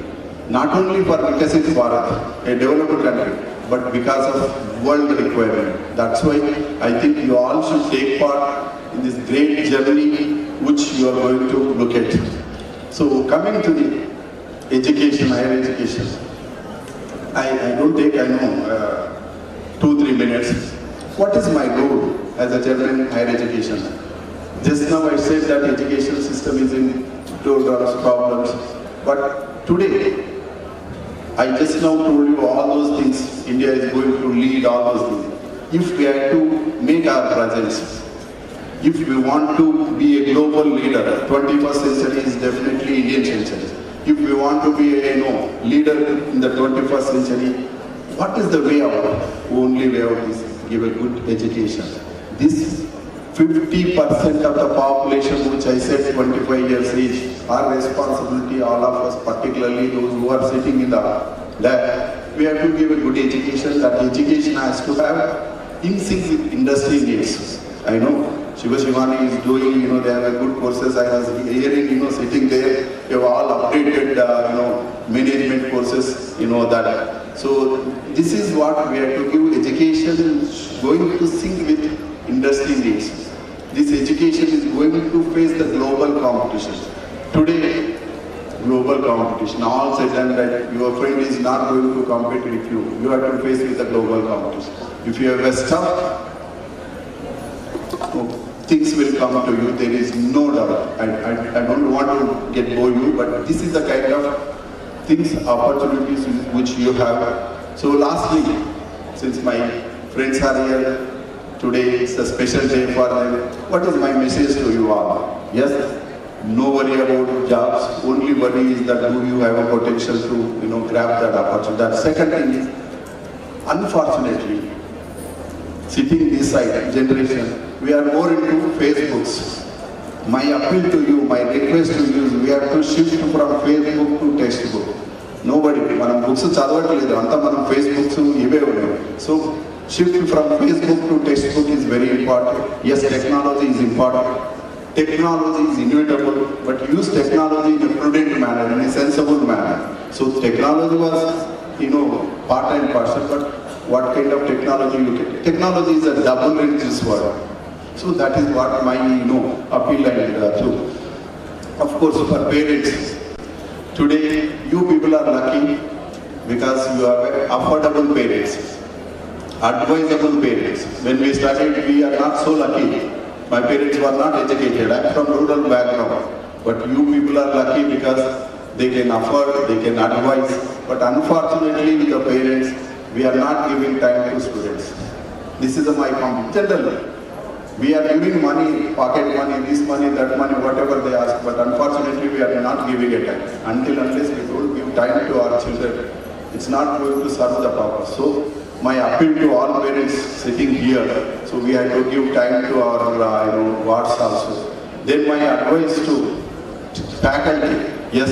not only for Vikasit Bharat, a developed country, but because of world requirement. That's why I think you all should take part in this great journey which you are going to look at. So coming to the education, higher education, I don't take, 2-3 minutes. What is my goal as a chairman in higher education? Just now I said that education system is in doldrums, problems, but today, I just now told you all those things. India is going to lead all those things. If we have to make our presence, if we want to be a global leader, 21st century is definitely Indian century. if we want to be a leader in the 21st century, what is the way out? Only way out is give a good education. This 50% of the population, which I said 25 years age, our responsibility, all of us, particularly those who are sitting in the lab, we have to give a good education. That education has to have in sync with industry needs. I know Shivani is doing, they have a good courses. I was hearing, sitting there, you have all updated, management courses, that. So this is what we have to give education going to sync with industry needs. This education is going to face the global competition. Today, global competition, all said and done, your friend is not going to compete with you. You have to face with the global competition. If you have a stuff, things will come to you, there is no doubt. I don't want to get bore you, but this is the kind of things, opportunities which you have. So lastly, since my friends are here, today is a special day for them. What is my message to you all? Yes, no worry about jobs, only worry is that do you have a potential to grab that opportunity. That second thing is, unfortunately, sitting this side, generation, we are more into Facebooks. My appeal to you, my request to you is we have to shift from Facebook to textbook. Nobody, manam books chadavaledu, anta manam Facebooks ive unnayi. So shift from Facebook to textbook is very important. Yes, technology is important. Technology is inevitable, but use technology in a prudent manner, in a sensible manner. So technology was, part and parcel, but what kind of technology you get? Technology is a double-edged sword. So that is what my, appeal and so. Of course, for parents, today you people are lucky because you are affordable parents, advisable parents. When we started, we are not so lucky. My parents were not educated. I am from rural background, but you people are lucky because they can afford, they can advise. But unfortunately, with the parents, we are not giving time to students. This is my comment. Generally, we are giving money, pocket money, this money, that money, whatever they ask, but unfortunately we are not giving it time. Unless we don't give time to our children, it's not going to serve the purpose. So my appeal to all parents sitting here, so we have to give time to our wards also. Then my advice to faculty, yes,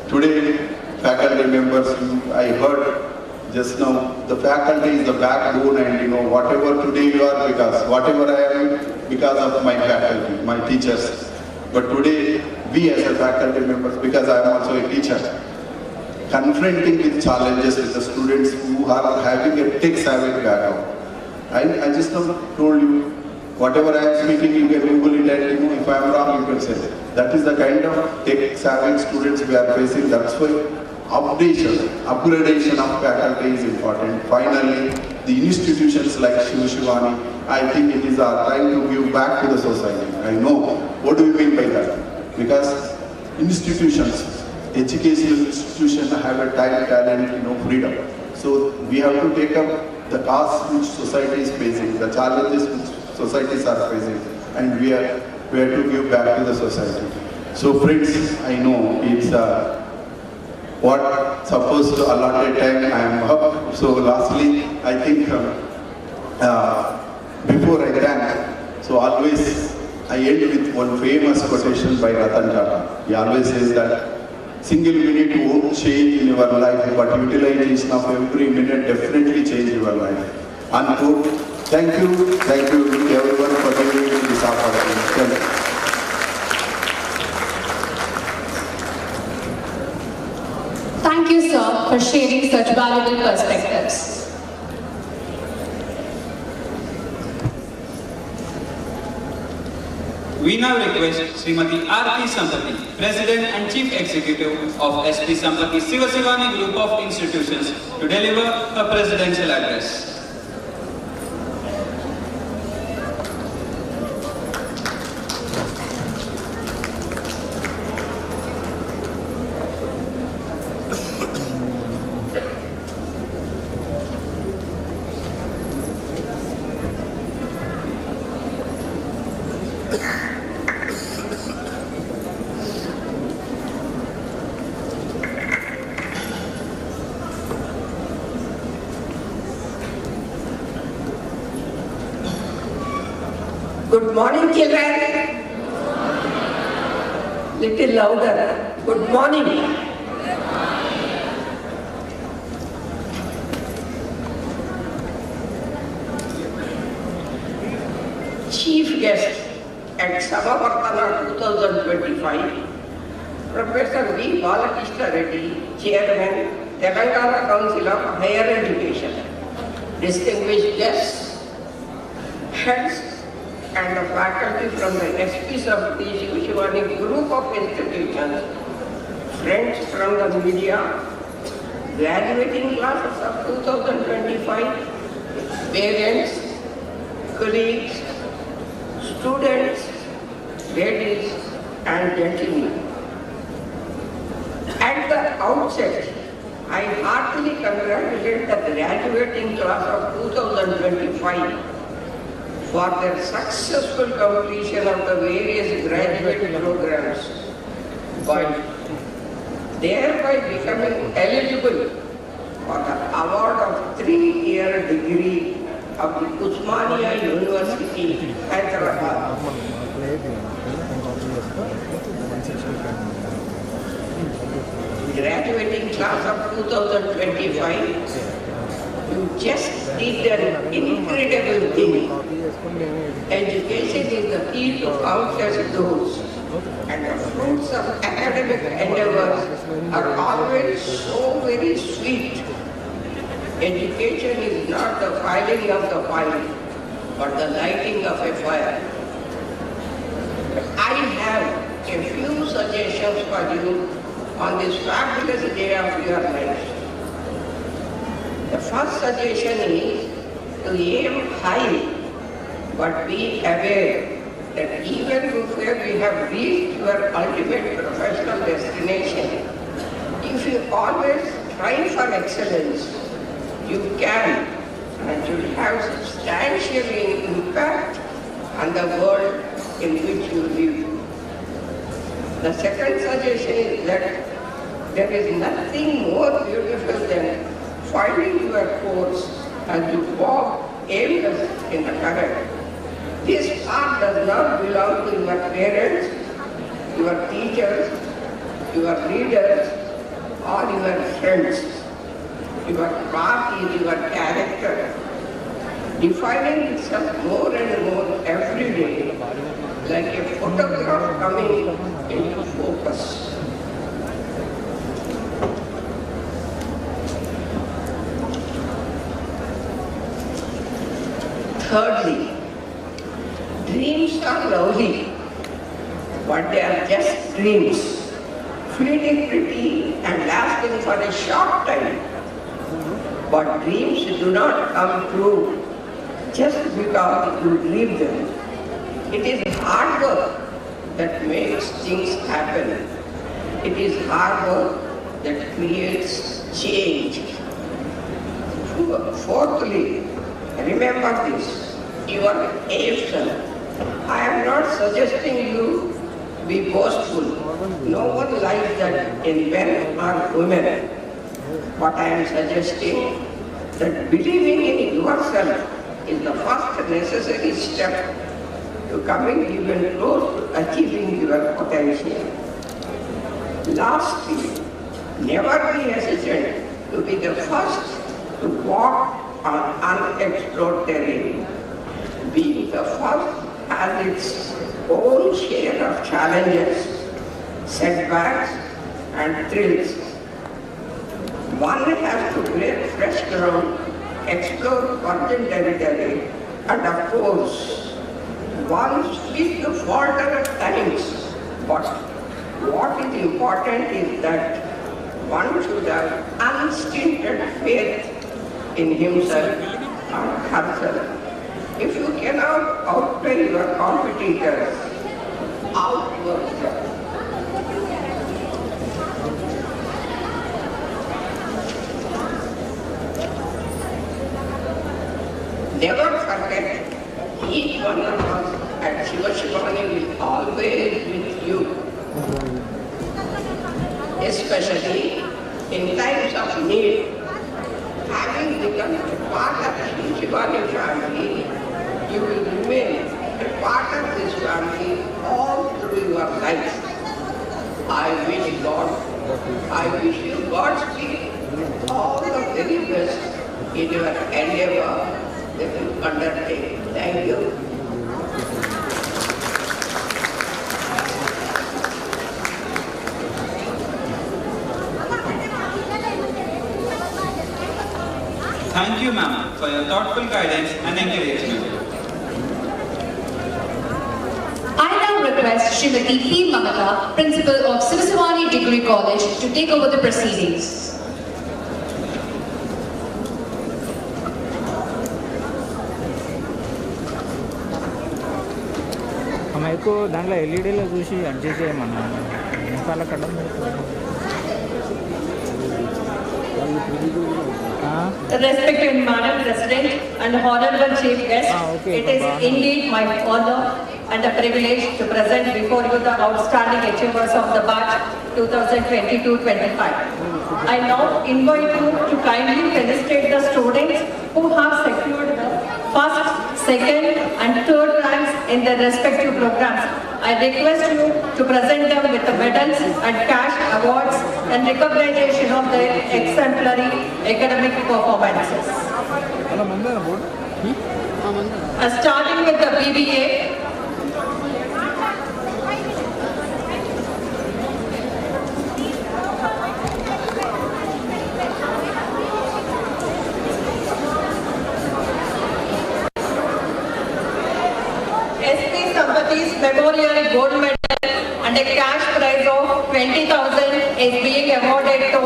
today faculty members, I heard just now, the faculty is the backbone and whatever today you are because, whatever I am because of my faculty, my teachers. But today, we as a faculty members, because I am also a teacher, confronting with challenges with the students who are having a tech-savvy background. I just now told you, whatever I am speaking, you can Google it and if I am wrong, you can say that. That is the kind of tech-savvy students we are facing. That's why upgradation of faculty is important. Finally, the institutions like Shivani, I think it is our time to give back to the society. I know. What do we mean by that? Because institutions, educational institutions have a time, talent, freedom. So we have to take up the costs which society is facing, the challenges which societies are facing, and we have to give back to the society. So friends, I know it's what supposed to allotted time I am up. So lastly, I think before I thank, so always I end with one famous quotation by Ratan Tata. He always says that single minute won't change in your life, but utilization of every minute definitely change your life. Unquote. Thank you everyone for giving me this opportunity. Thank you. Thank you, sir, for sharing such valuable perspectives. We now request Srimati R.P. Sampati, President and Chief Executive of SP Sampati Sivasivani Group of Institutions, to deliver a presidential address. Good morning, children. Little louder. Good morning. Chief guest at Samavartana-2025, Professor V. Balakrishna Reddy, Chairman, Telangana Council of Higher Education. Distinguished guests, heads and the faculty from the SP Sampati Shivashivani group of institutions, friends from the media, graduating classes of 2025, parents, colleagues, students, ladies and gentlemen. At the outset, I heartily congratulate the graduating class of 2025 for their successful completion of the various graduate programs, by thereby becoming eligible for the award of 3-year degree of the Usmania University, Hyderabad. Graduating class of 2025, you just did an incredible thing. Education is the key to countless doors, and the fruits of academic endeavors are always so very sweet. Education is not the filing of the fire, but the lighting of a fire. I have a few suggestions for you on this fabulous day of your life. The first suggestion is to aim high, but be aware that even before we have reached your ultimate professional destination, if you always try for excellence, you can and should have substantial impact on the world in which you live. The second suggestion is that there is nothing more beautiful than finding your course as you walk aimless in the current. This path does not belong to your parents, your teachers, your leaders, or your friends. Your path is your character, defining itself more and more every day, like a photograph coming into focus. Thirdly, dreams are lovely, but they are just dreams, fleeting, pretty and lasting for a short time. But dreams do not come true just because you dream them. It is hard work that makes things happen. It is hard work that creates change. Fourthly, remember this, you are a son. I am not suggesting you be boastful. No one likes that in men or women. But I am suggesting that believing in yourself is the first necessary step to coming even close to achieving your potential. Lastly, never be hesitant to be the first to walk on unexplored terrain. Being the first has its own share of challenges, setbacks, and thrills. One has to break fresh ground, explore virgin territory, and of course, one speaks to falter at times. But what is important is that one should have unstinted faith in himself or herself. If you cannot outplay your competitors, outwork them. Never forget, each one of us at Shivashivani will always be with you. Especially in times of need, having become a part of the Shivashivani family, you will remain a part I wish you Godspeed, all the very best in your endeavor that you undertake. Thank you. Thank you, ma'am, for your thoughtful guidance and encouragement. I now request Srimati P. Mamata, Principal of Sivaswani Degree College, to take over the proceedings. हमारे को दांगला LED ला చూసి adjust చేయమన్నా ఇంకాల Kadam Respected Madam President and Honorable Chief Guest, it is indeed my honor and a privilege to present before you the outstanding achievers of the batch 2022-25. I now invite you to kindly felicitate the students who have secured the first, second and third ranks in their respective programs. I request you to present them with the medals and cash awards and recognition of their exemplary academic performances. Starting with the BBA, Memorial Gold Medal and a cash prize of 20,000 is being awarded to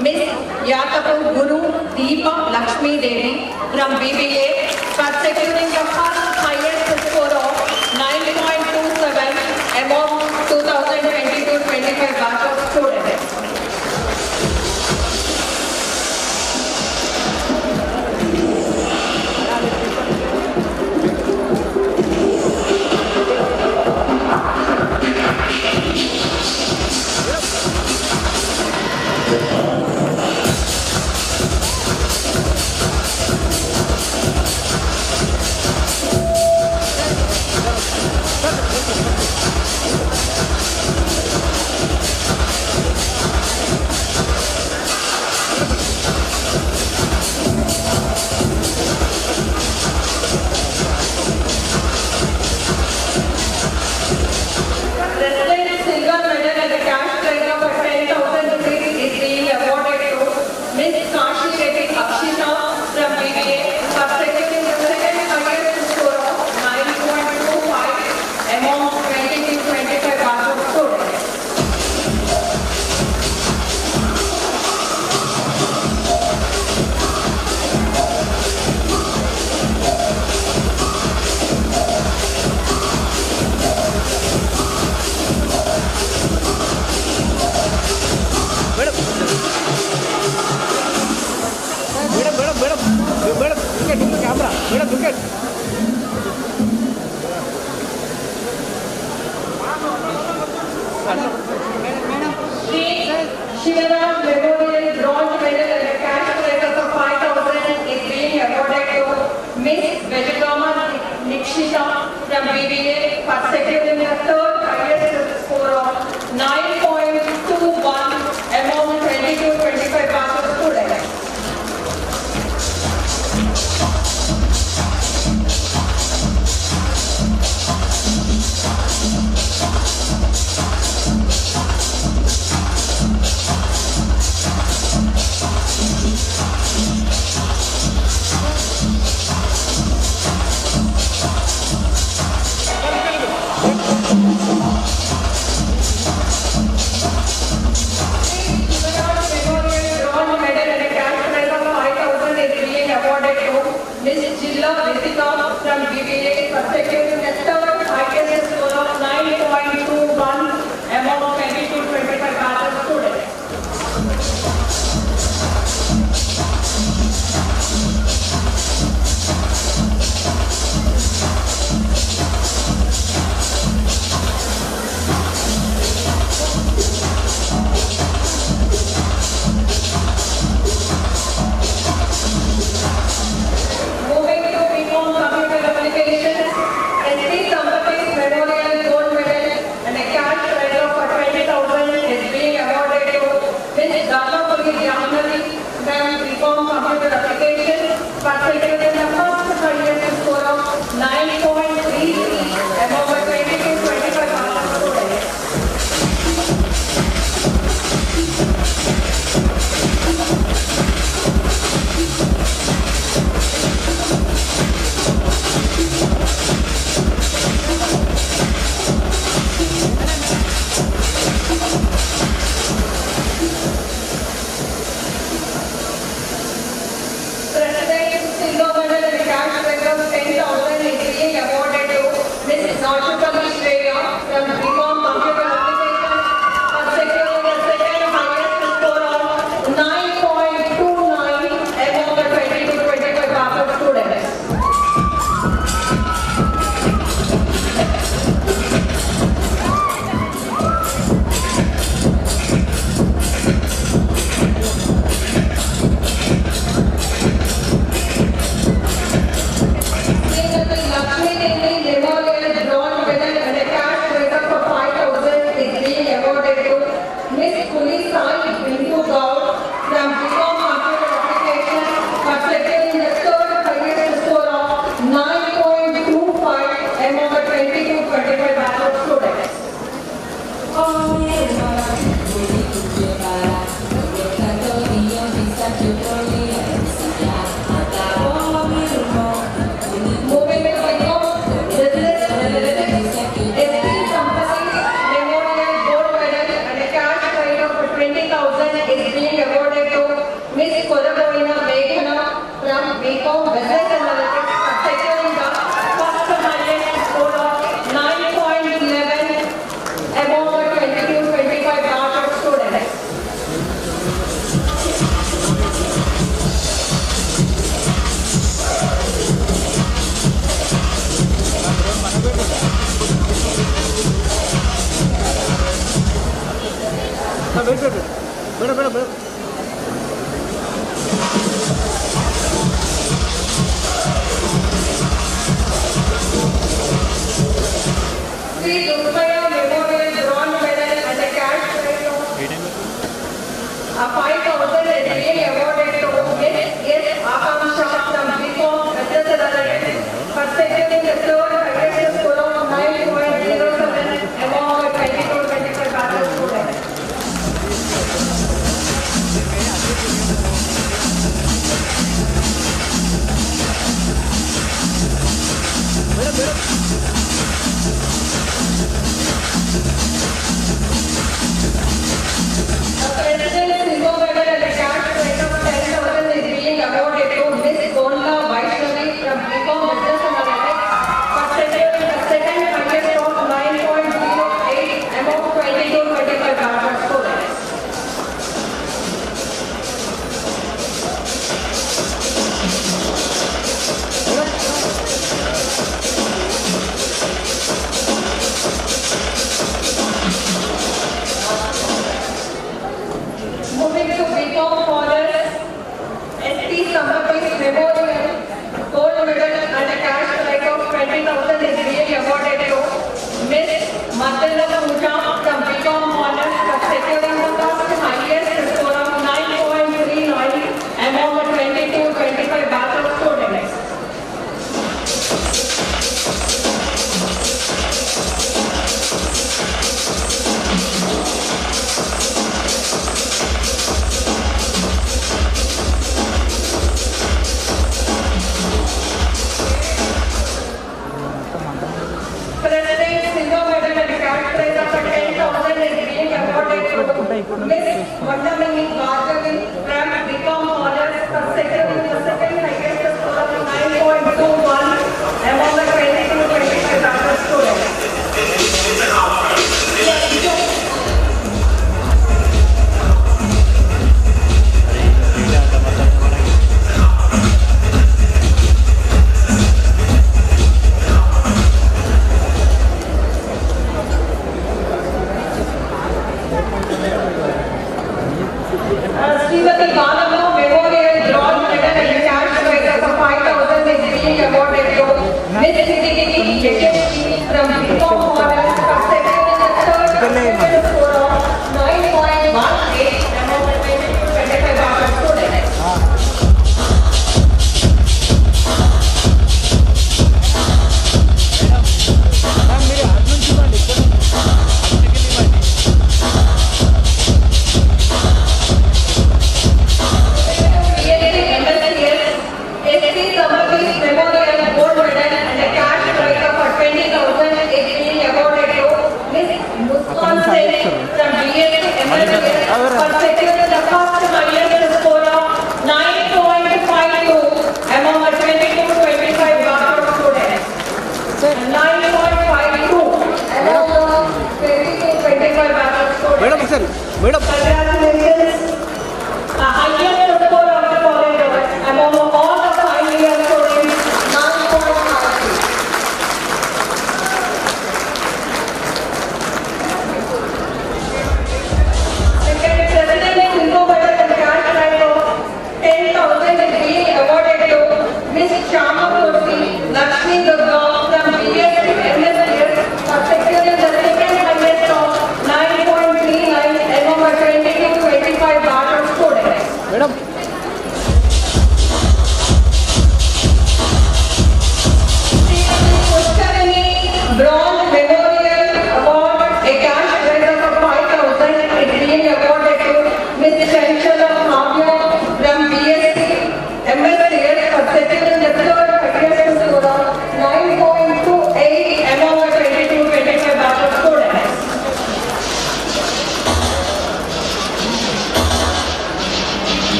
Miss Yatapu Guru Deepa Lakshmi Devi from BBA for securing the first highest score of 9.27 among 2022-25 batch of students. for securing the second highest of 9.39 and over 22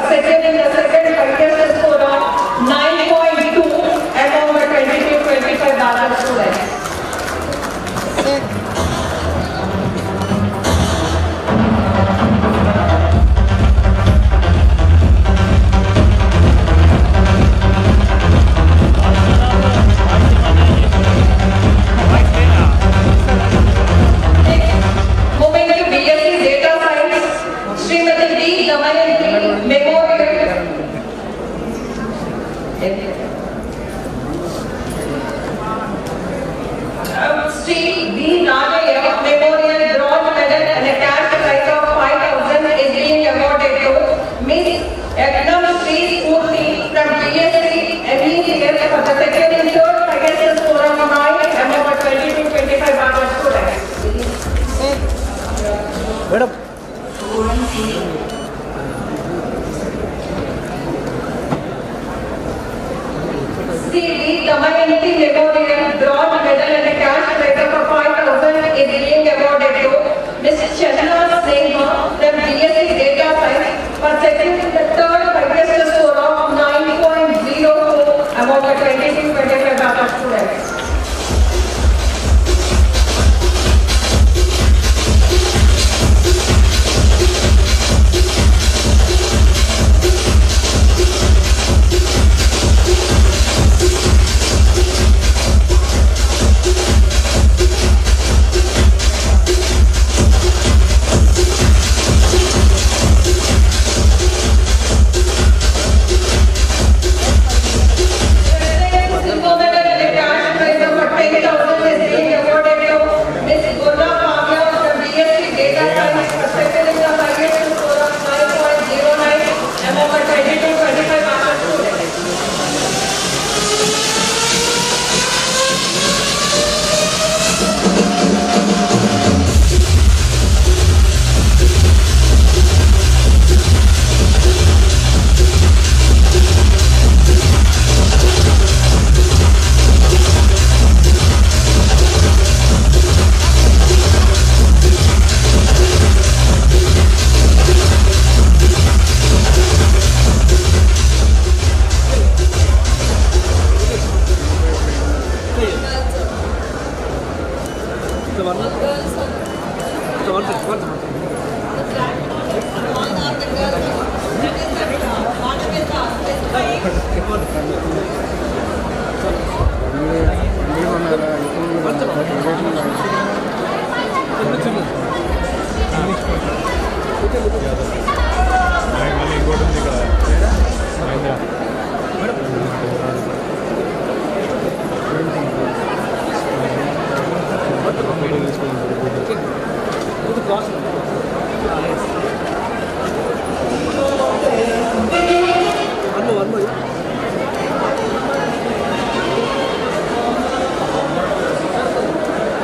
second in the second highest score of 9.2 among the 22-25 batch students. Moving to BSc Data Science, Srimati D. Damayanti Memorial. Sri D. Rajaya Memorial Bronze Medal and a cash prize of 5,000 is being awarded to Miss Eknam Sri Purti from BSc MECS for the second and third highest score of 9 among 22-25 batch students. Madam. Sri D. Damayanti Memorial Bronze Medal and a cash prize of 5,000 is being awarded to Ms. Chandra Sneha from BSc Data Science for second and the third highest score of 9.04 among the 22-25 batch students.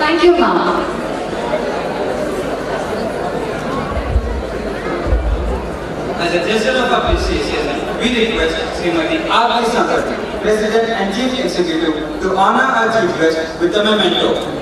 Thank you, ma'am. As a gesture of appreciation, we request Srimati R. Samavartana, President and Chief Executive, to honor our chief guest with a memento.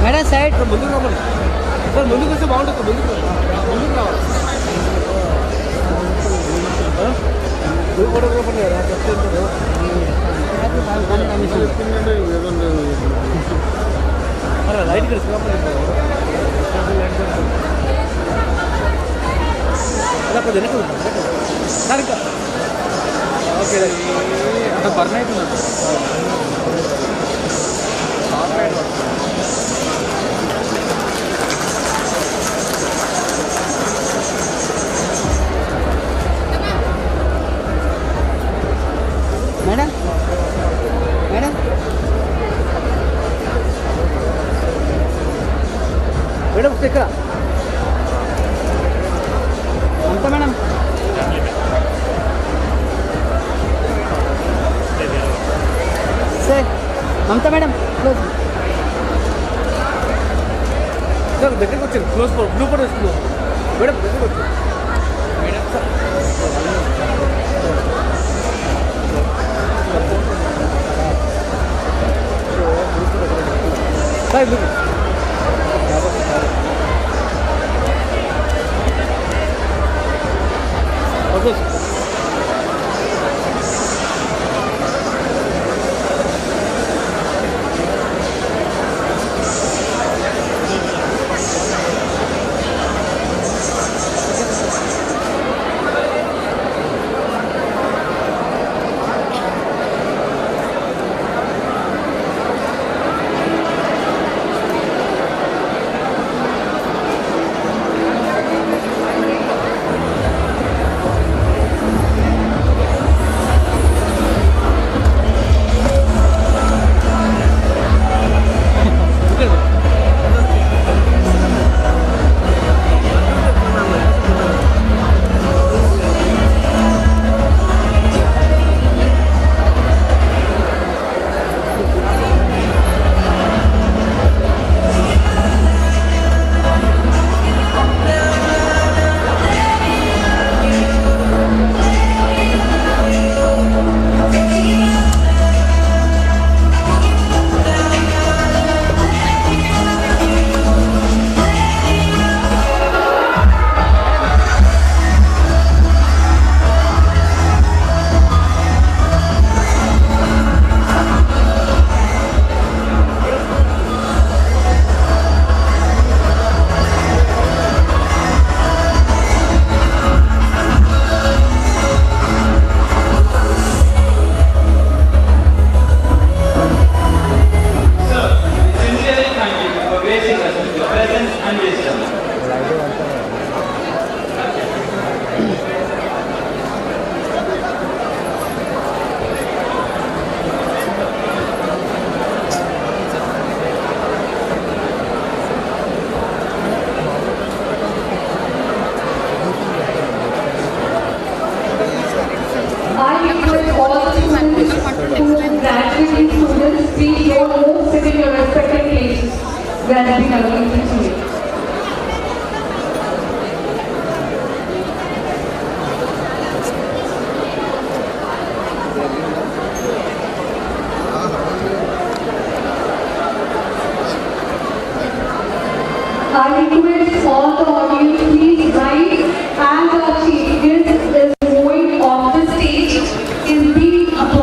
Madam side ముందుకు రావాలి sir, ముందుకు వస్తే బాగుంటుంది. ముందుకు రావాలి. Photographer కదా చెప్తుంటారు. Light వెనక ఓకే అంత బర్న్ అవుతుంది. మేడం మేడం మేడం ఇక్కడ అంత madam sir Mamata madam close sir దగ్గరికి వచ్చారు క్లోజ్ బ్లూ కూడా వేసుకున్నాం మేడం దగ్గరికి వచ్చారు madam sir okay I request all the audience please rise as our chief guest is moving off the stage is being up.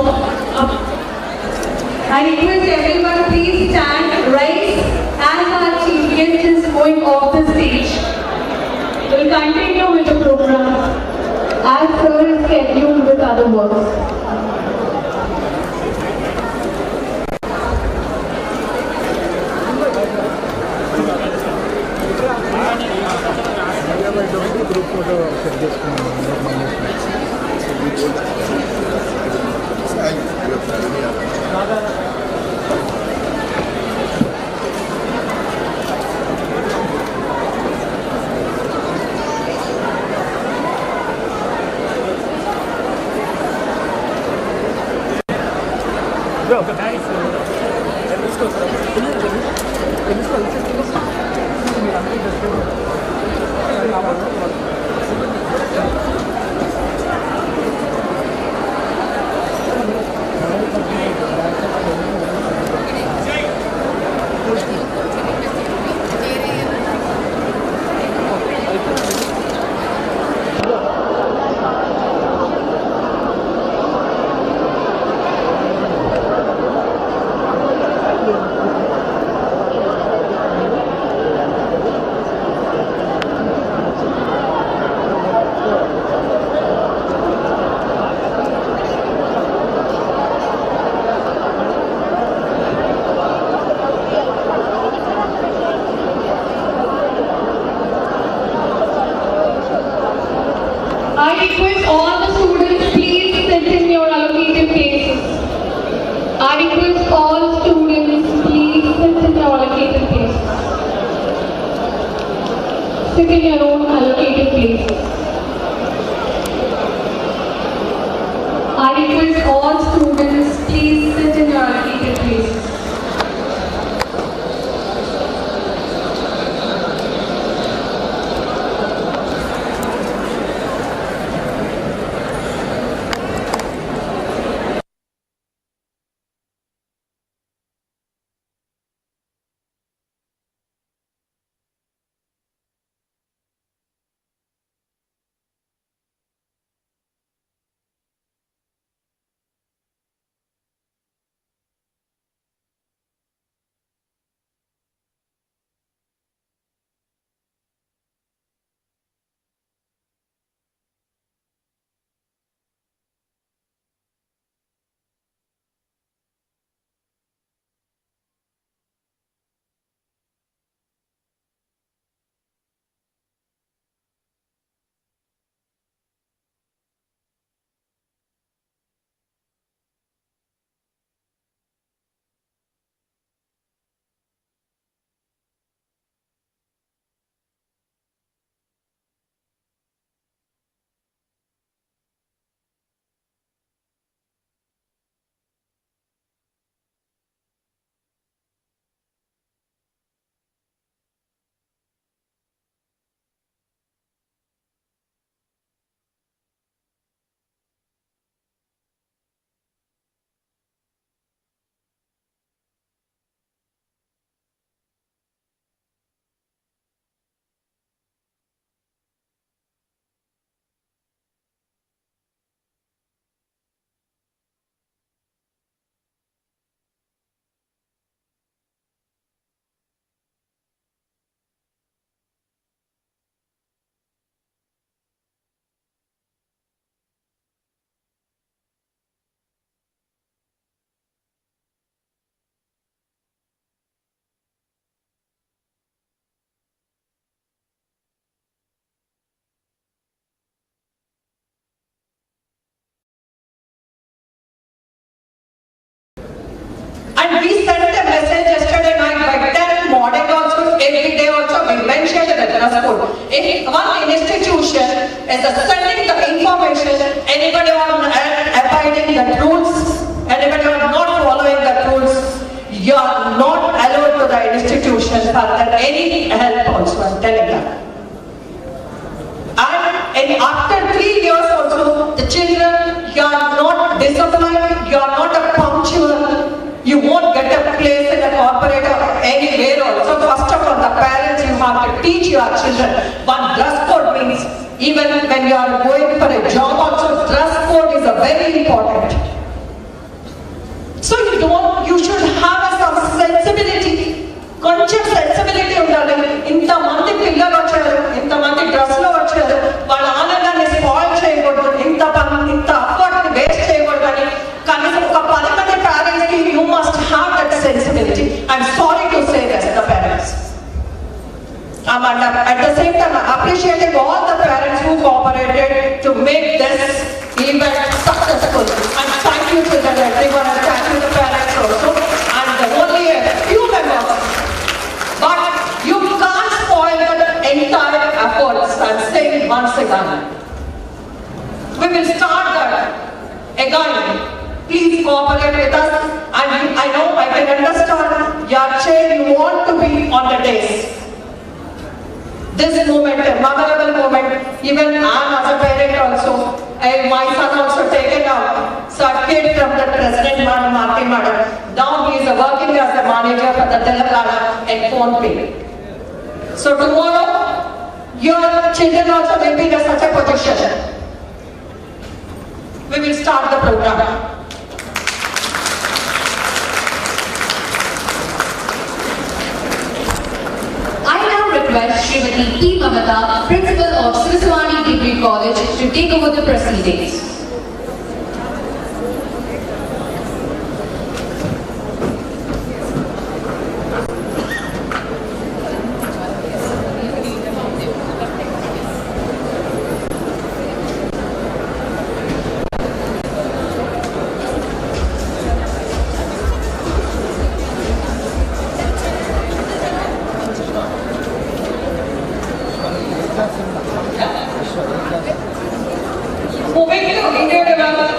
I request everyone please stand, rise as our chief guest is going off the stage. We'll continue with the program as per is scheduled with other works. And we sent a message yesterday night by 10 morning also, every day also, we mentioned the dress code. If one institution is sending the information, anybody who is abiding the rules, anybody who is not following the rules, you are not allowed to the institution further any help also, I am telling that. And after 3 years also, the children, you are not disciplined, you are not punctual, you won't get a place in a corporate or anywhere also. First of all, the parents, you have to teach your children what dress code means. Even when you are going for a job also, dress code is a very important. So you should have some sensibility, conscious sensibility ఉండాలి. ఇంతమంది పిల్లలు వచ్చారు, ఇంతమంది డ్రెస్లో వచ్చారు, వాళ్ళ ఆనందాన్ని spoil చేయకూడదు, ఇంత అఫర్ట్ని వేస్ట్ చేయకూడదు అని కనీసం ఒక 10 మంది పేరెంట్స్కి you must have that sensibility. I'm sorry to say that the parents. At the same time, appreciating all the parents who cooperated to make this event successful. And thank you to everyone, and thank you to the parents also. And only a few members. But you can't spoil the entire efforts. I'm saying once again. We will start that again. Please cooperate with us. And I know, I can understand your chair, you want to be on the days. This moment, a memorable moment, even I am as a parent also, my son also taken out certificate from the President Martin Madam. Now he is working as a manager for the Telangana and PhonePe. So tomorrow, your children also will be in such a position. We will start the program. I now request Srimati P. Mamata, Principal of Sivaswani Degree College, to take over the proceedings. Moving to India development.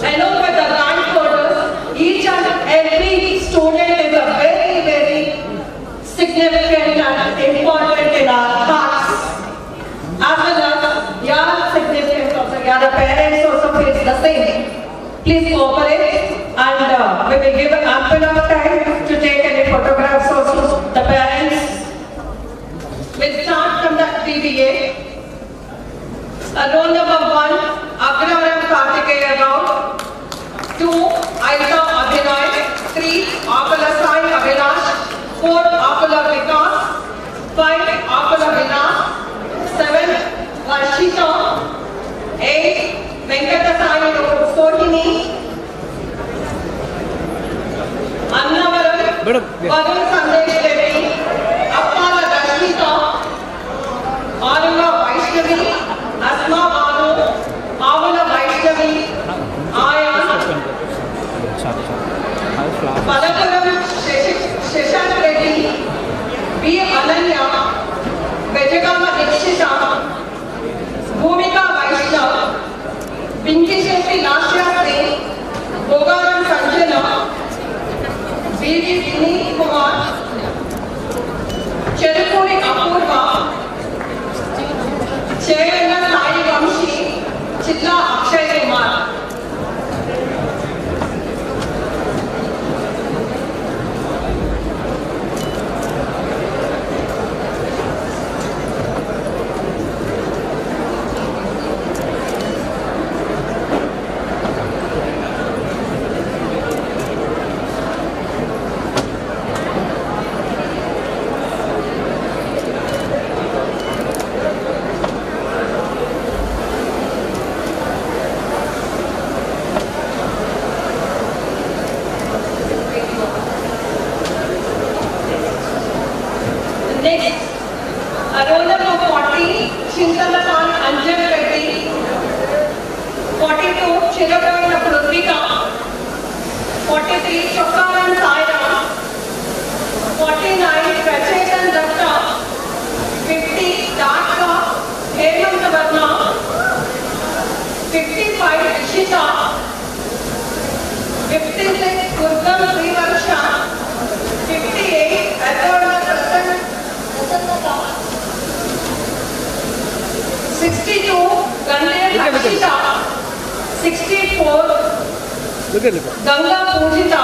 Along with the rank orders, each and every student is a very, very significant and important in our hearts. As well as your significance also, your parents also feels the same. Please cooperate, and we will give ample of time to take any photographs also. The parents will start from the BBA. Roll number 1, Agraram Kartikeya Rao. 2, Aida Abhinay. 3, Akula Sai Abhinash. 4, Akula Vikas. 5, Akula Vinas. 7, Varshita. 8, Venkata Sai Sohini. Annavaram. Varun Sandesh Reddy. Appala Rashmita. Aruna Vaishnavi. Asma Banu, Avula Vaishnavi, Ayan, Palapuram Sheshan Reddy, B. Ananya, Vejagama Dikshita, Bhumika Vaishnav, Pinky Shetty Lashya Singh, Bogaram Sanjana, B.V. Sunil Kumar, Cherukuri Apurva, Chairman Sai Vamshi, Chilla Akshay Kumar. Harshita, 64, Ganga Pujita,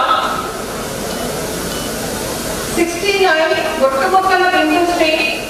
69, Gottumokkala Bindu Street,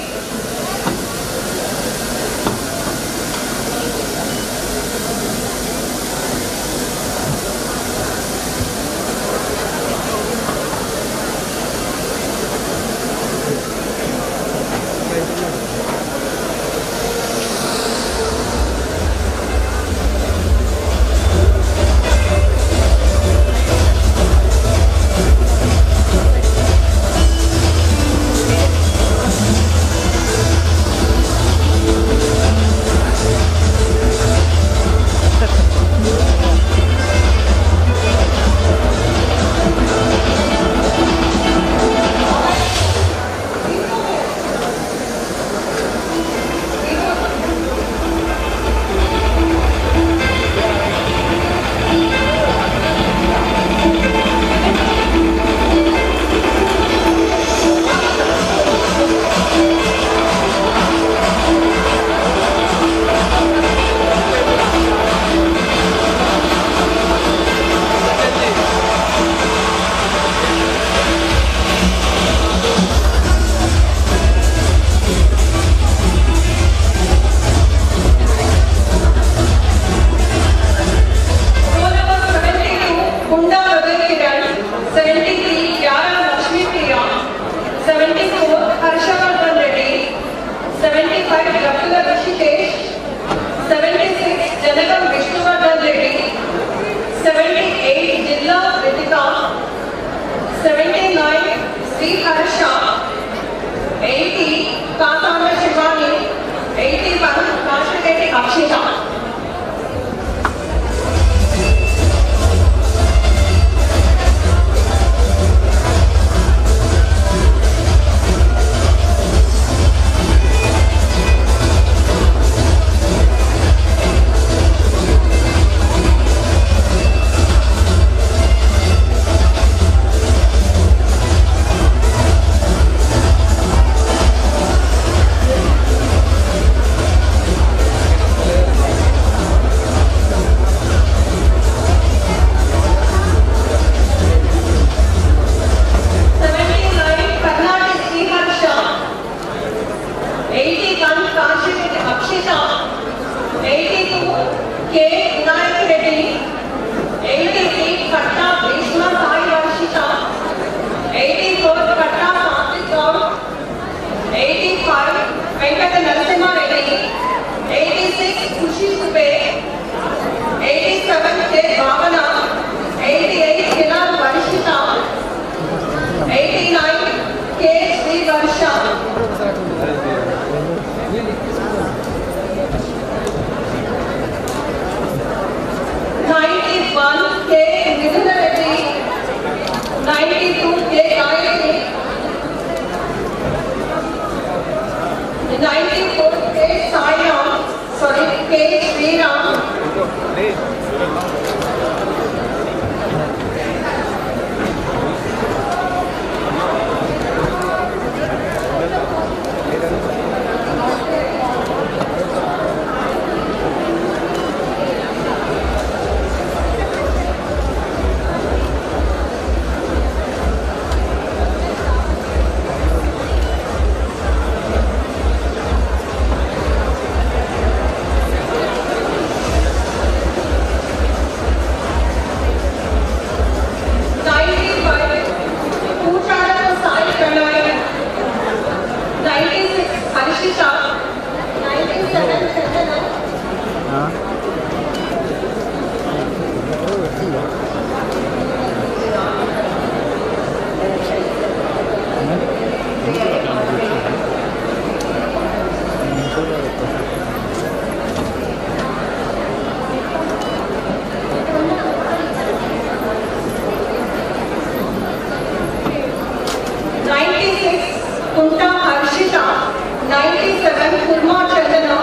97 Kurma Chandana,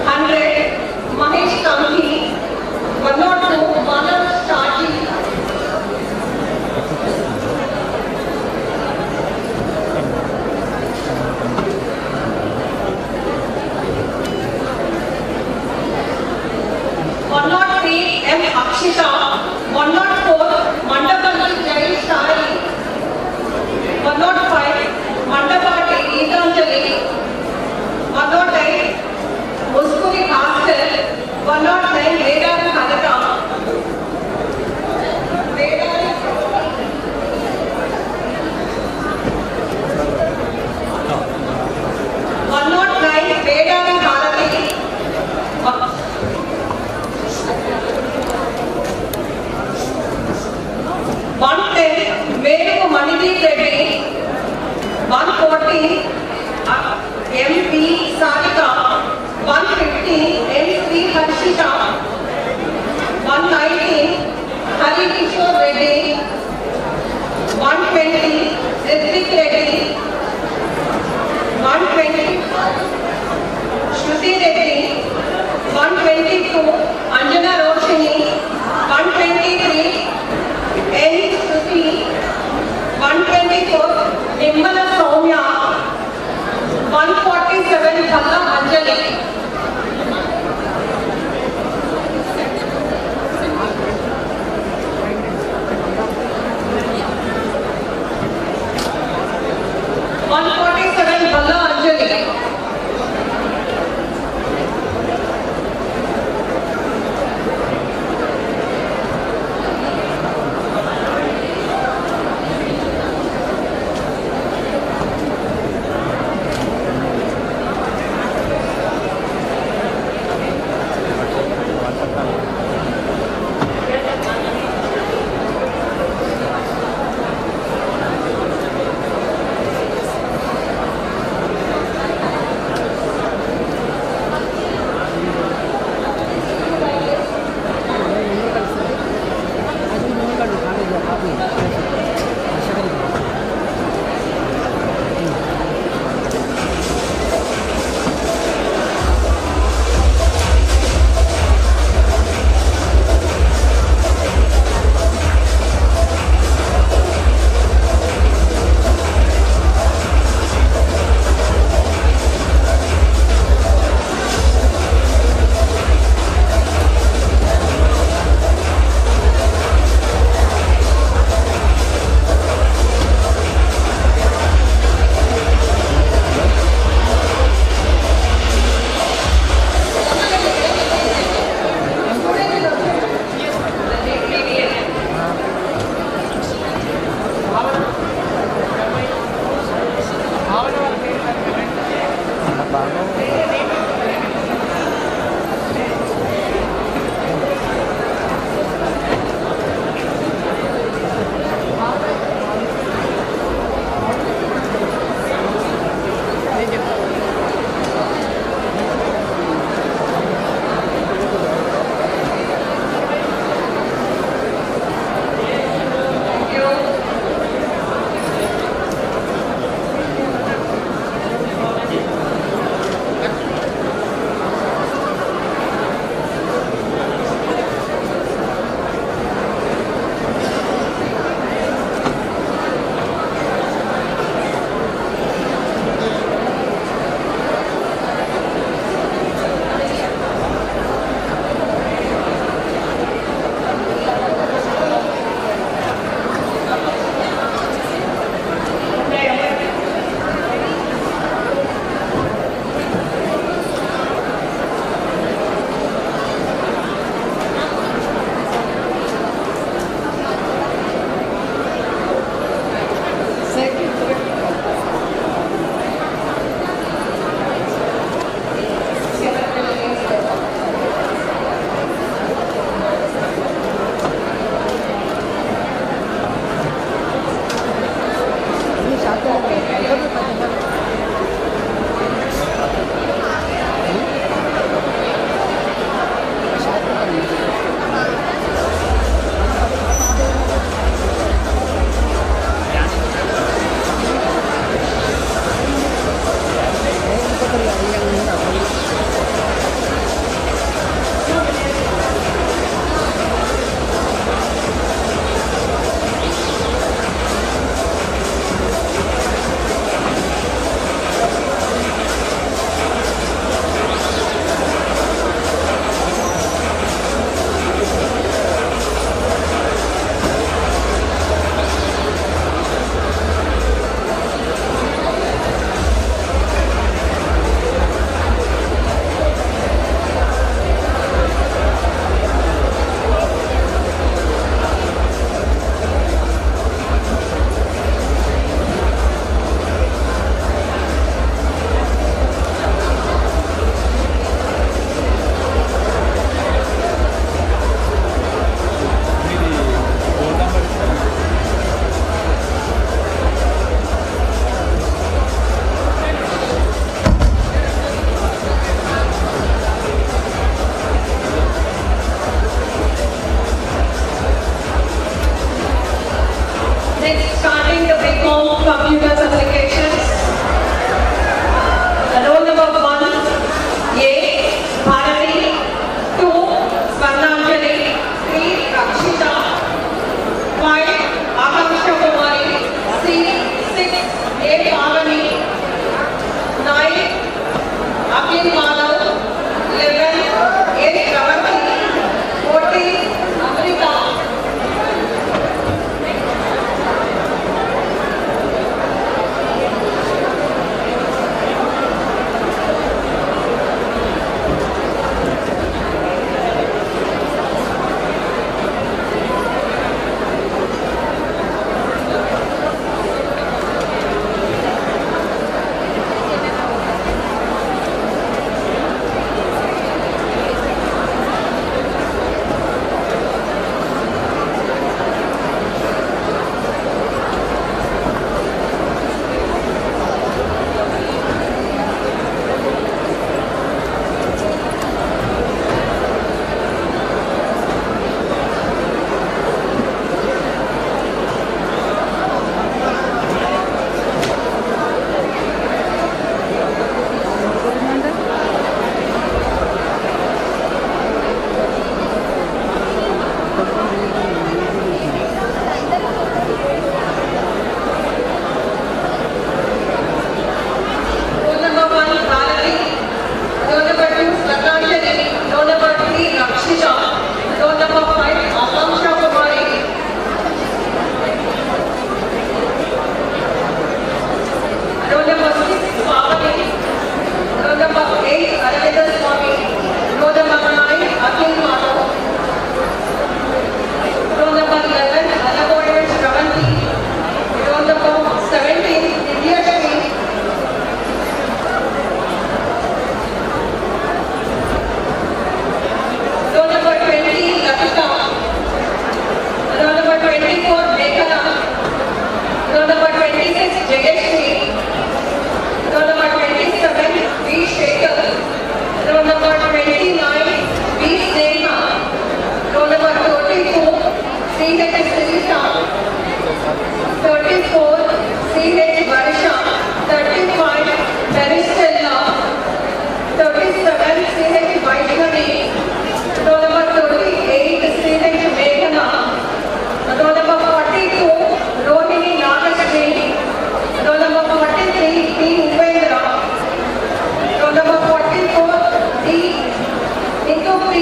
100 Akshita, 104, Mandapalli Jai Sai, 105, Mandapati Geetanjali, 108, Muskuri Hostel, 109, Vedana Kadaka, 109, Vedana Bharati, 110, Venuku Manideep Reddy, 140, MP Sarika, 150, M3 Harshita, 119, Hari Kishore Reddy, 120, Ritik Reddy, 120, Shruti Reddy, 122, Anjana Roshini, 123, N. Shruti, 124, Nimmala Soumya, 147, Bhalla Anjali.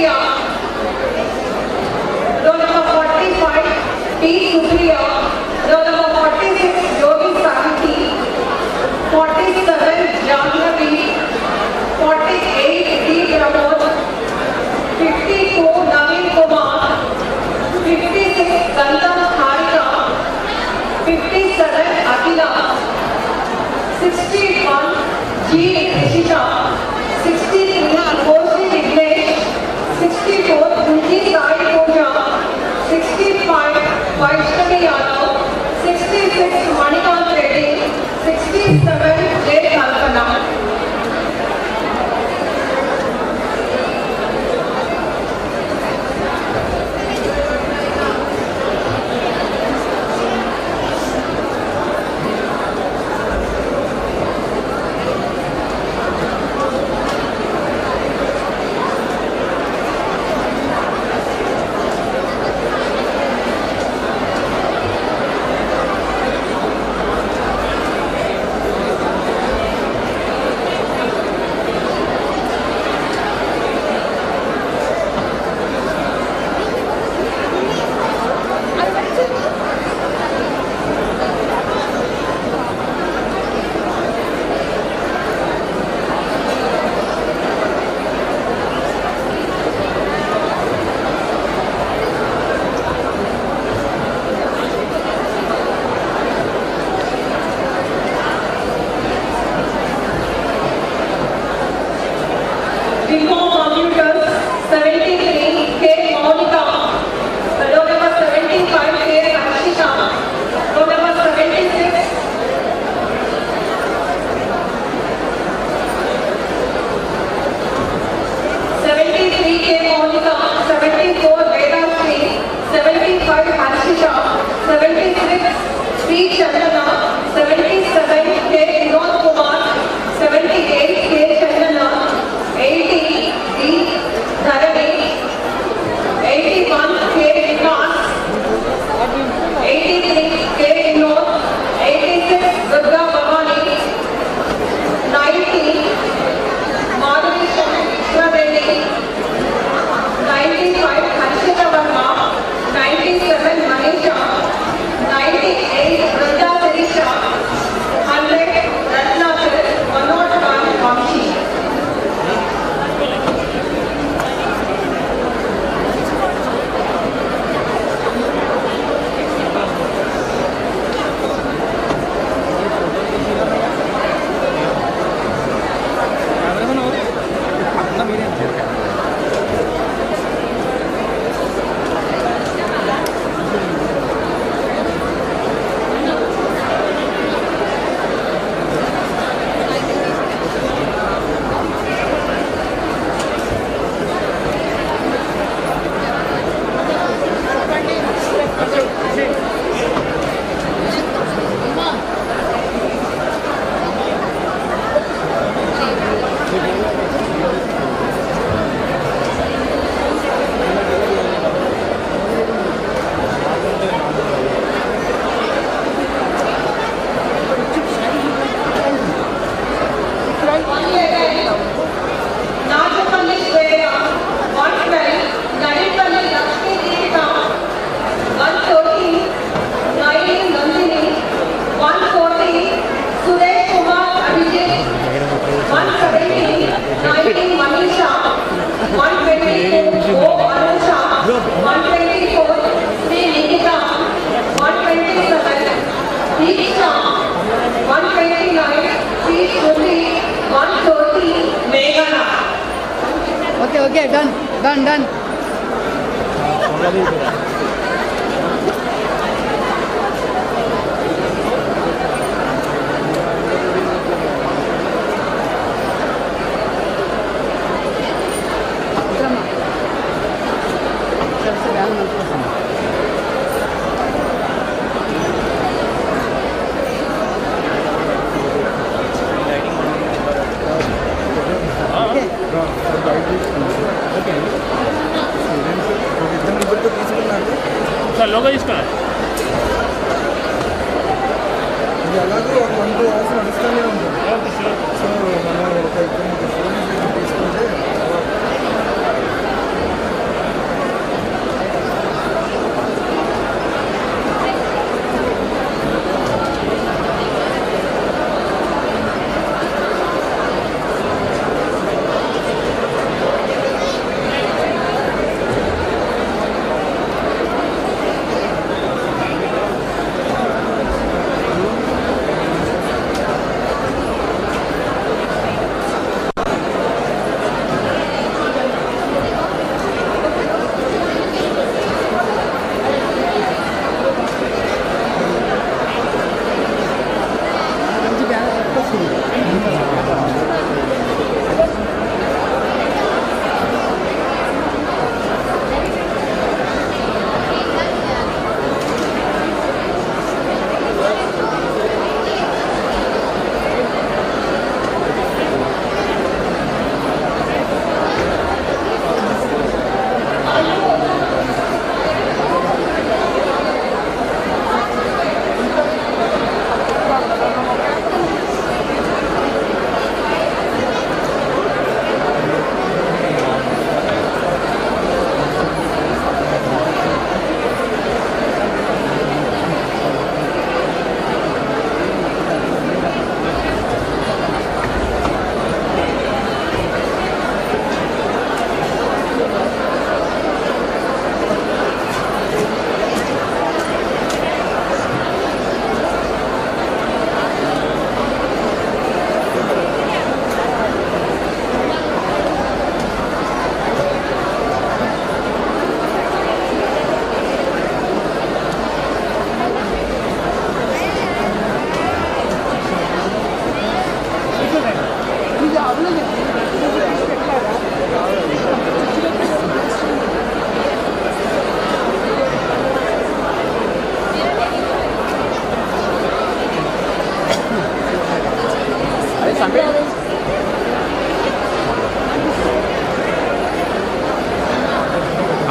Priya. Roll number 45, P. Supriya. Roll number 46, Yogi Sakiti. 47, Jahnavi. 48, D. Pramod. 54, Naveen Kumar. 56, Gandham Harika. 57, Akila. 61, G. Rishita. 63, Koshi Vignesh. 64, Ruchi Sai Pooja. 65, Vaishnavi Yadav. 66, Manikant Reddy. 67, J. Kalpana. Okay, done. Logo తీసుకున్నా ఇది అలాగే ఒక 1-2 hours నడుస్తూనే ఉంటుంది. So మనం ఒక తీసుకుంటే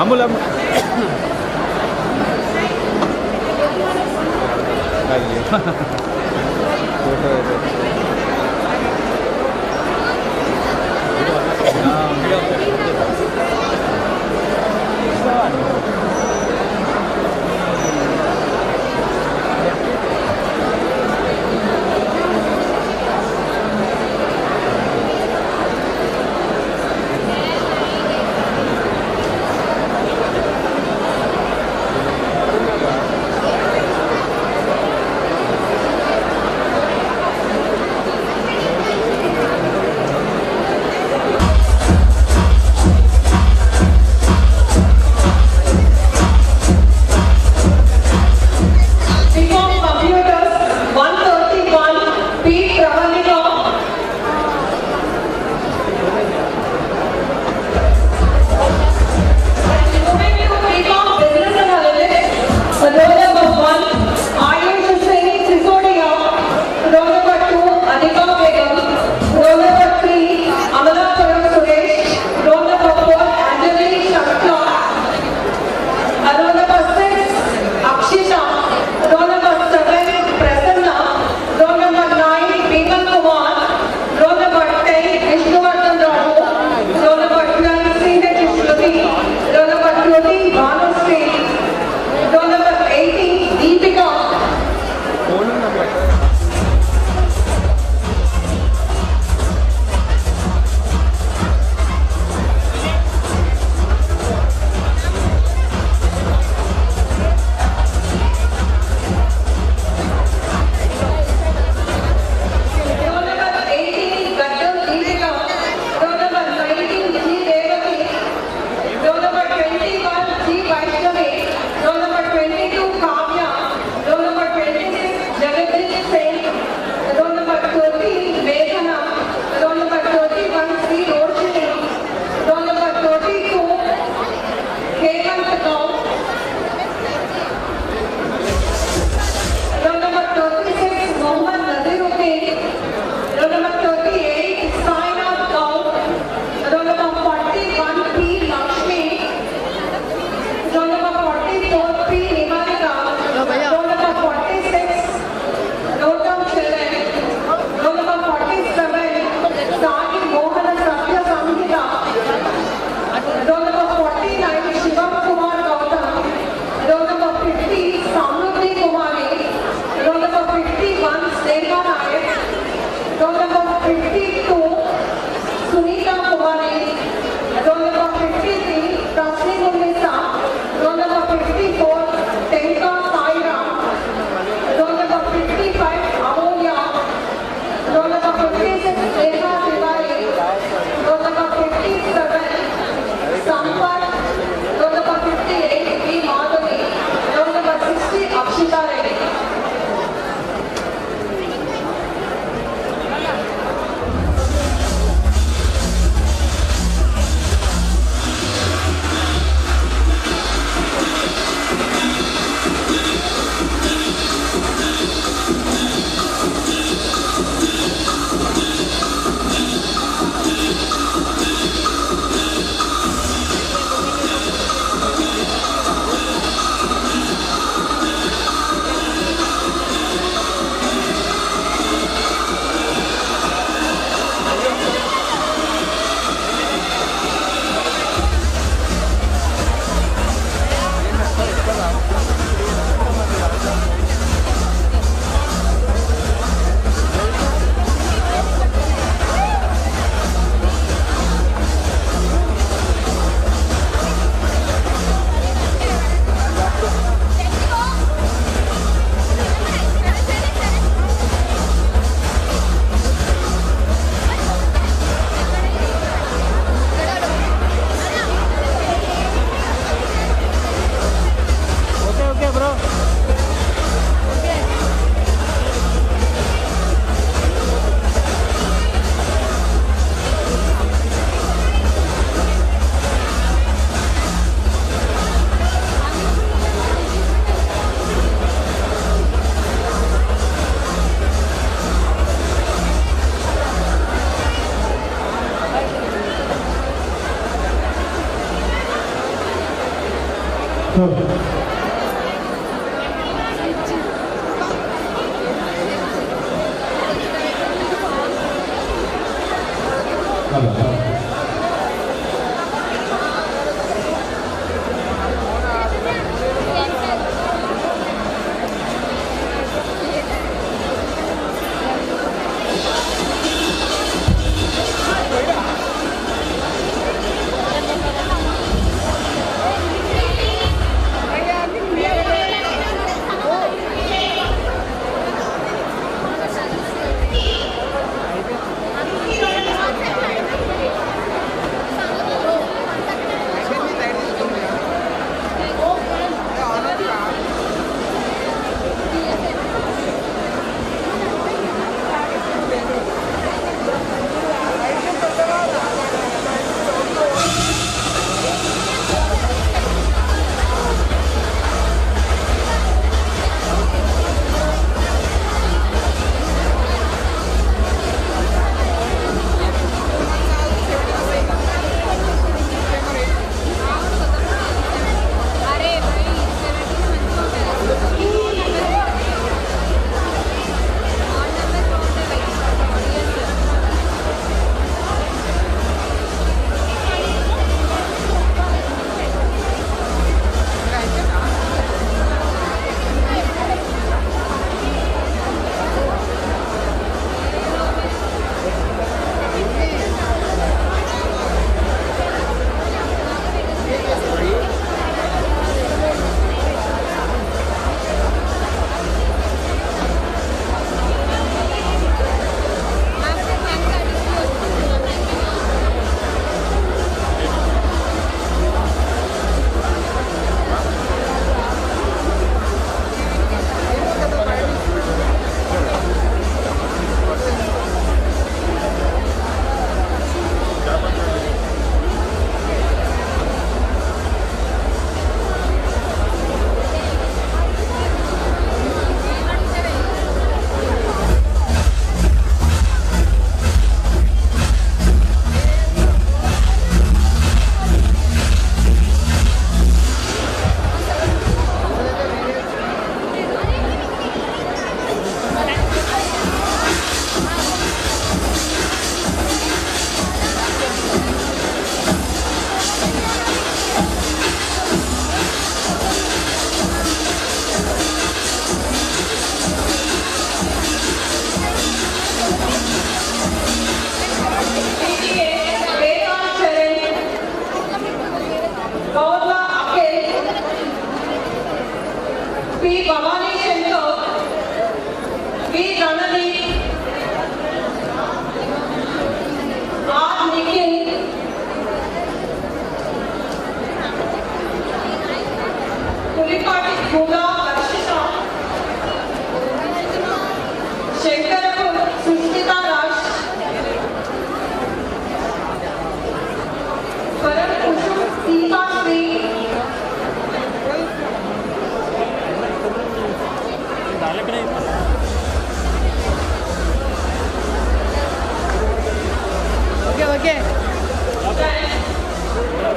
అమ్ముల్ photo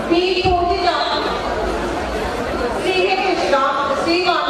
P. Pujita, C. Krishna, C.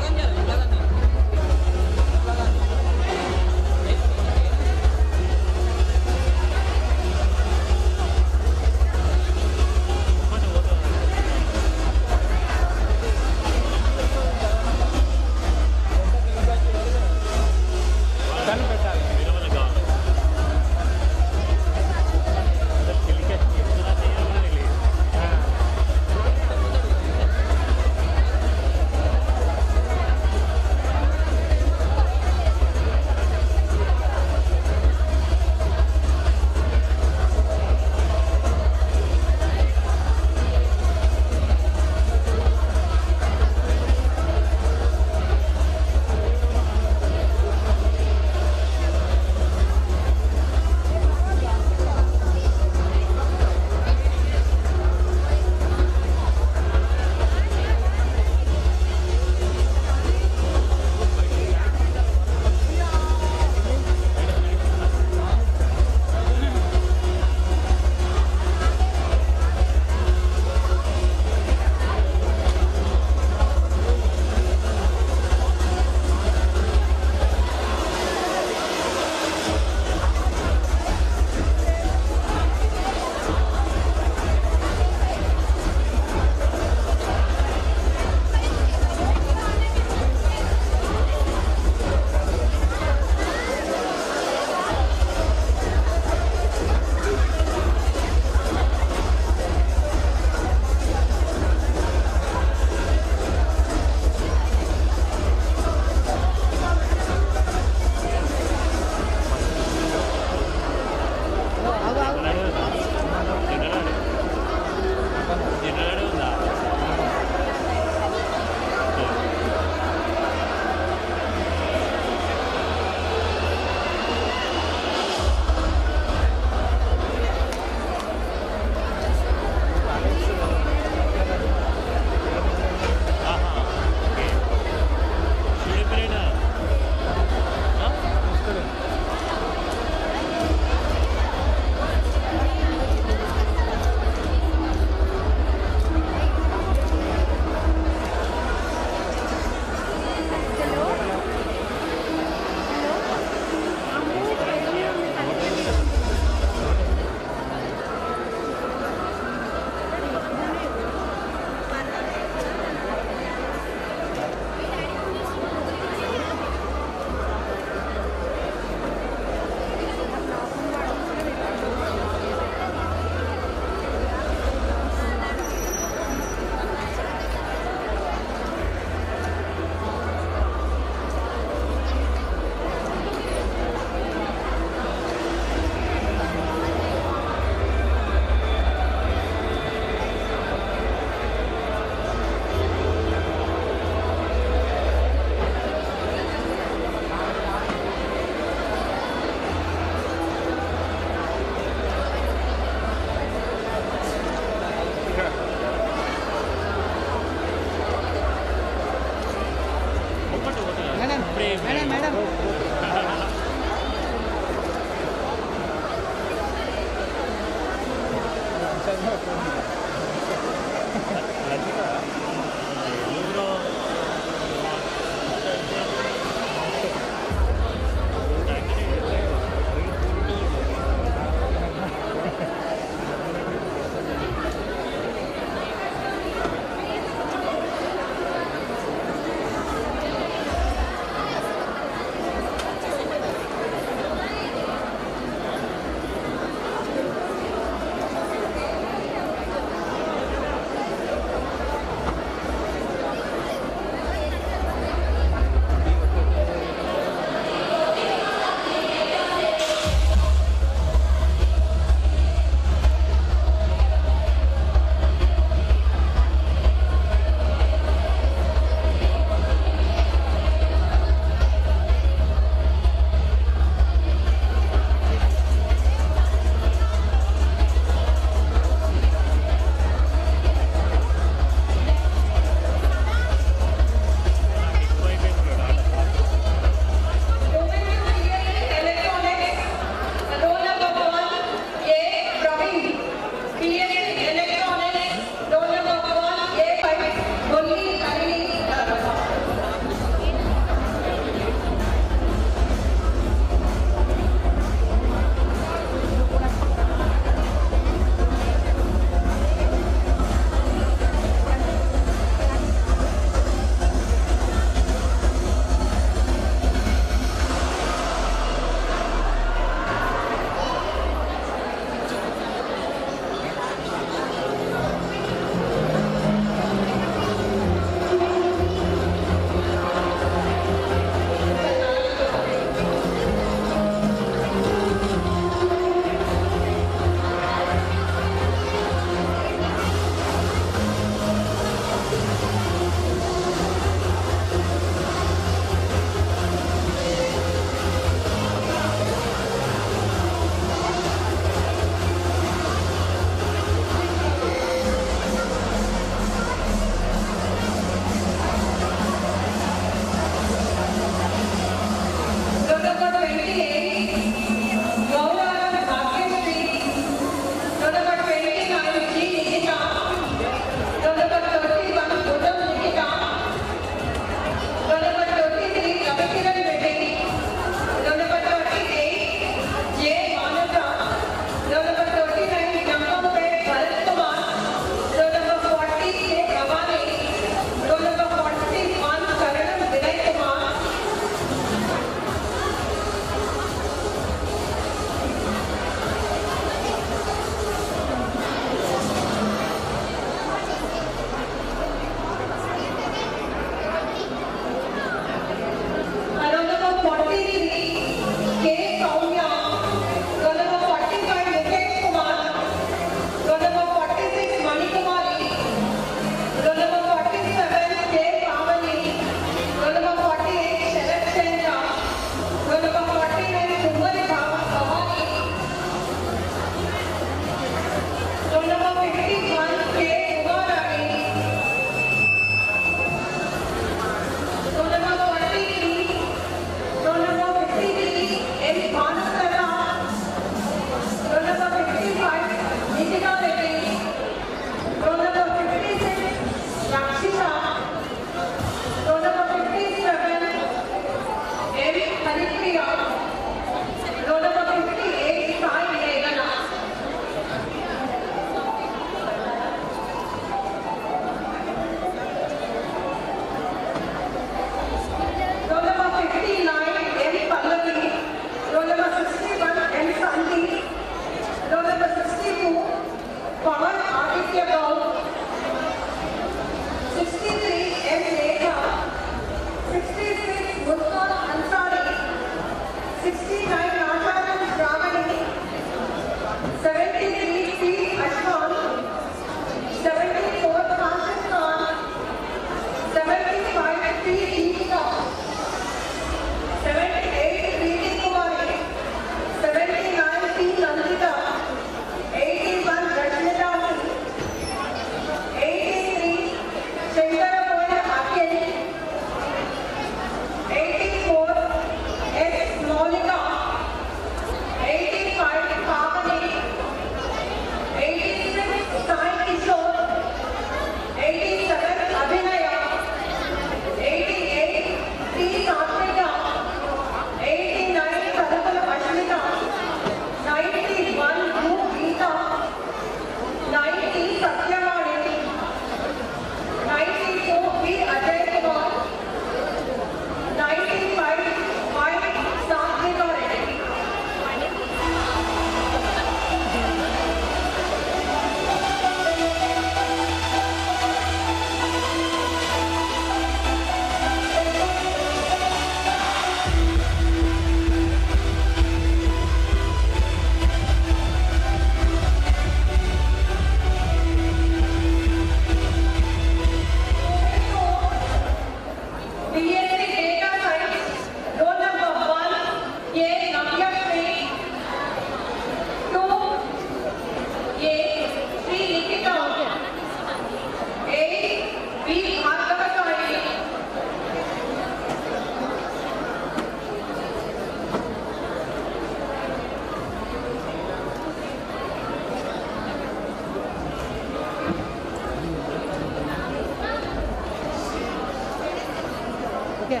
Okay.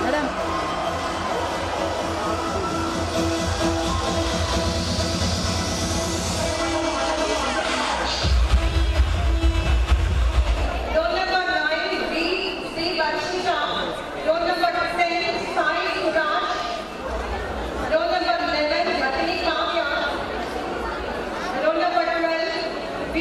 Madam. Roll number 9, B. C. Varshita. Roll number 10, Sai Suraj. Roll number 11, Ratini Kavya. Roll number 12, B.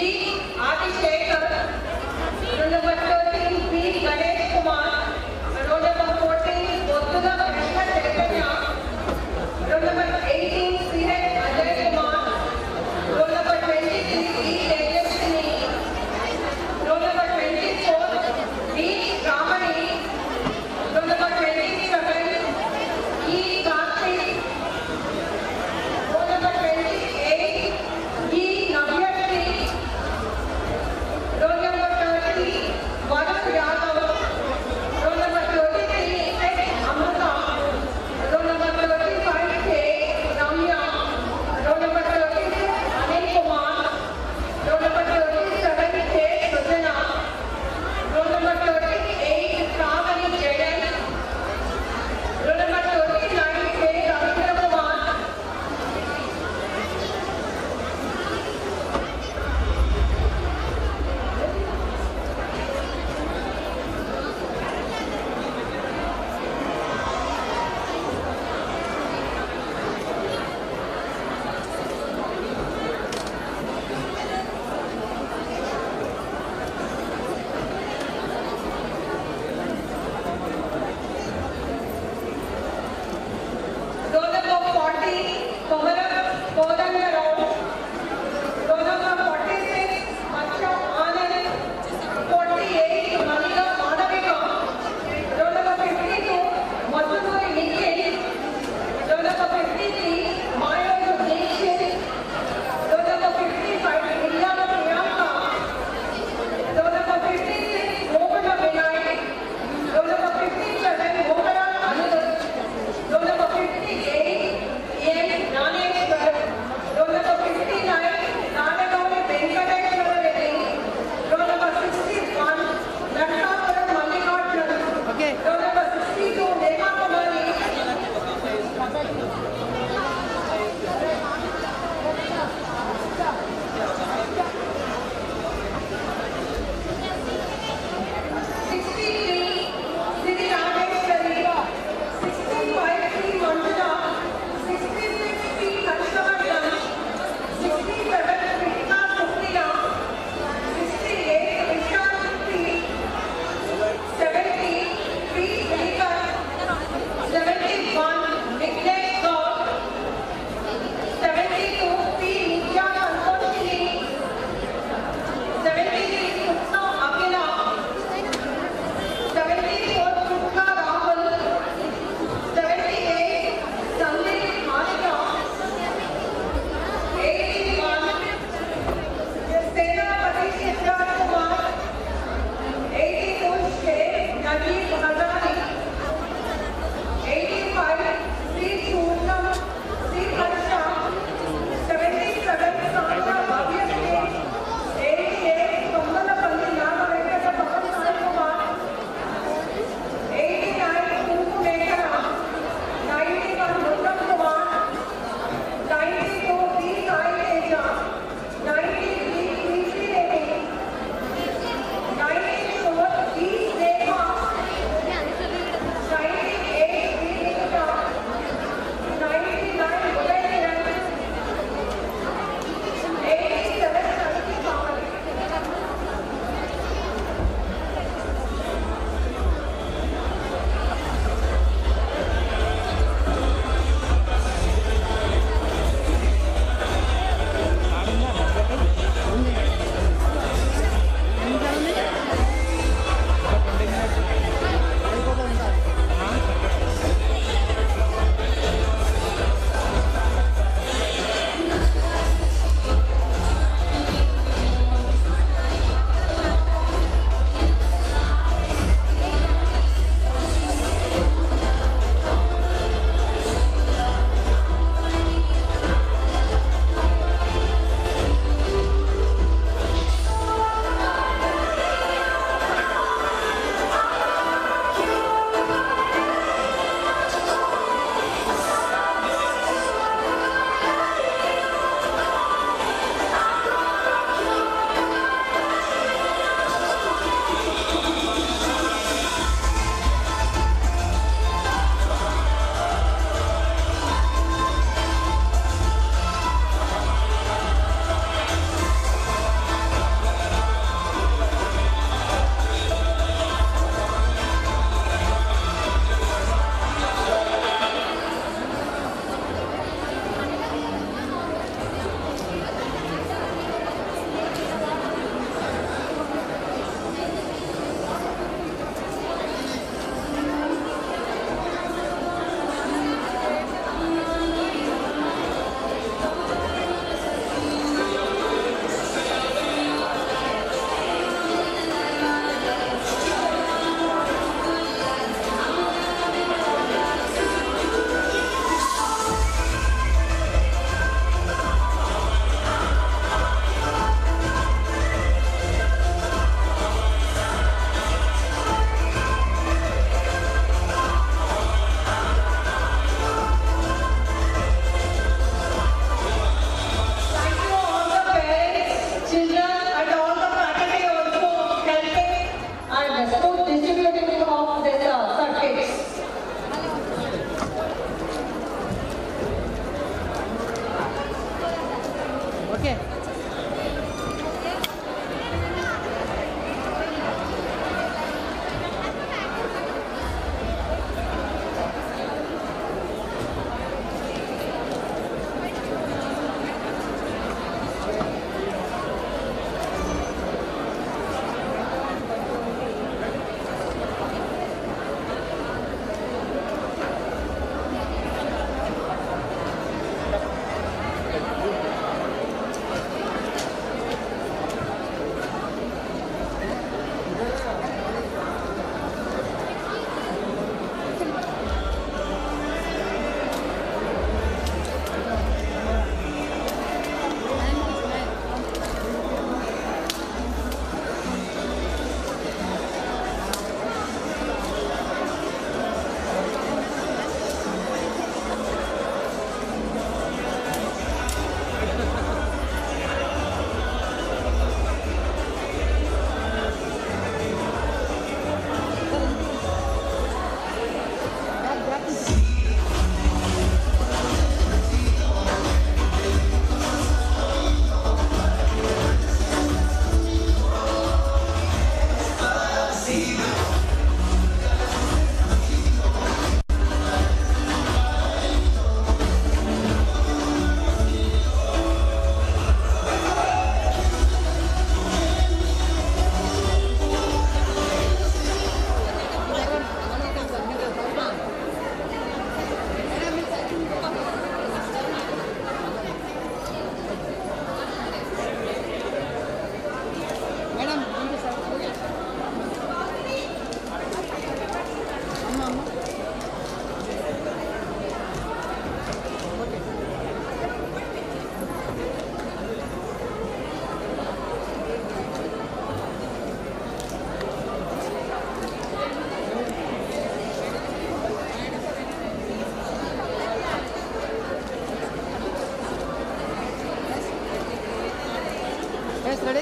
Yes, ready?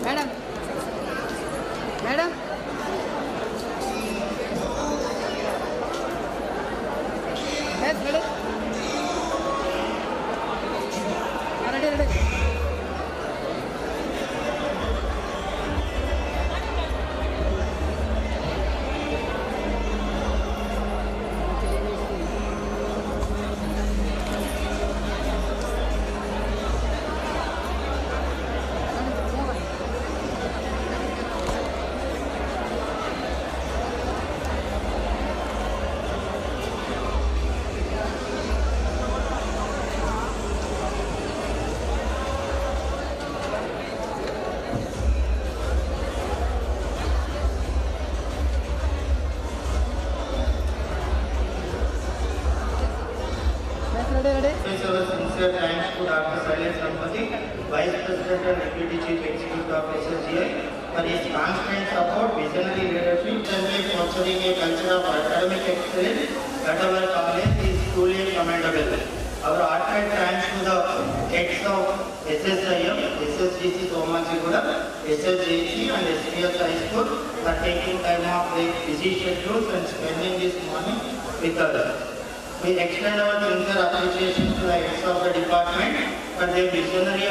Madam. Madam. Yes, ready? Ready. Our sincere thanks to Dr. Sailesh Sampati, Vice President and Deputy Chief Executive of SSGI, for his constant support, visionary leadership, and fostering a culture of academic excellence at our college is truly commendable. Our heartfelt thanks to the heads of SSIM, SSGC Somajiguda, SSJC and SPS High School for taking time off their busy schedules and spending this morning with us. We extend our sincere appreciation to the heads of the department for their visionary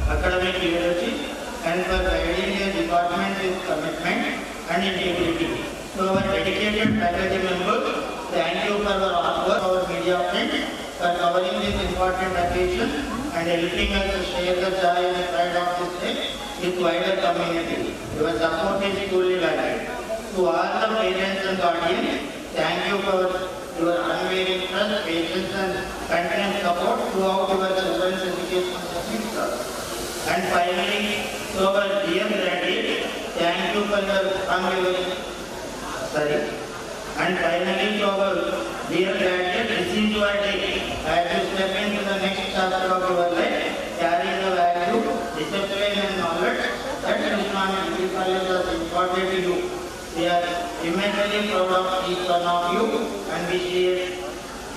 academic leadership and for guiding their department with commitment and integrity. To our dedicated faculty members, thank you for your hard work, our media friends, for covering this important occasion and helping us to share the joy and pride of this day with wider community. Your support is truly valued. To all the parents and guardians, thank you for your unwavering trust, patience and continuous support throughout your children's education system. And finally, to our dear graduates, thank you for your unwavering, And finally, to our dear graduates, this is your day. As you step into the next chapter of your life, carry the value, discipline and knowledge that Islamic Degree College has imparted to you. We are immensely proud of each one of you and we share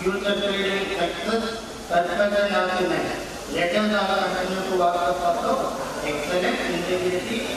future building success, purpose and happiness. Let us all continue to walk the path of excellence, integrity.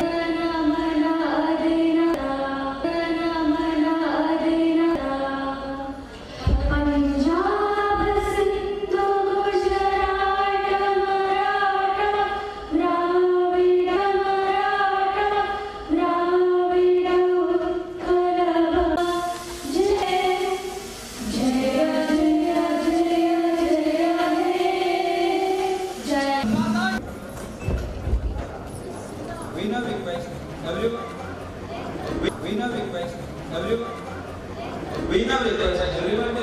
We now request everyone to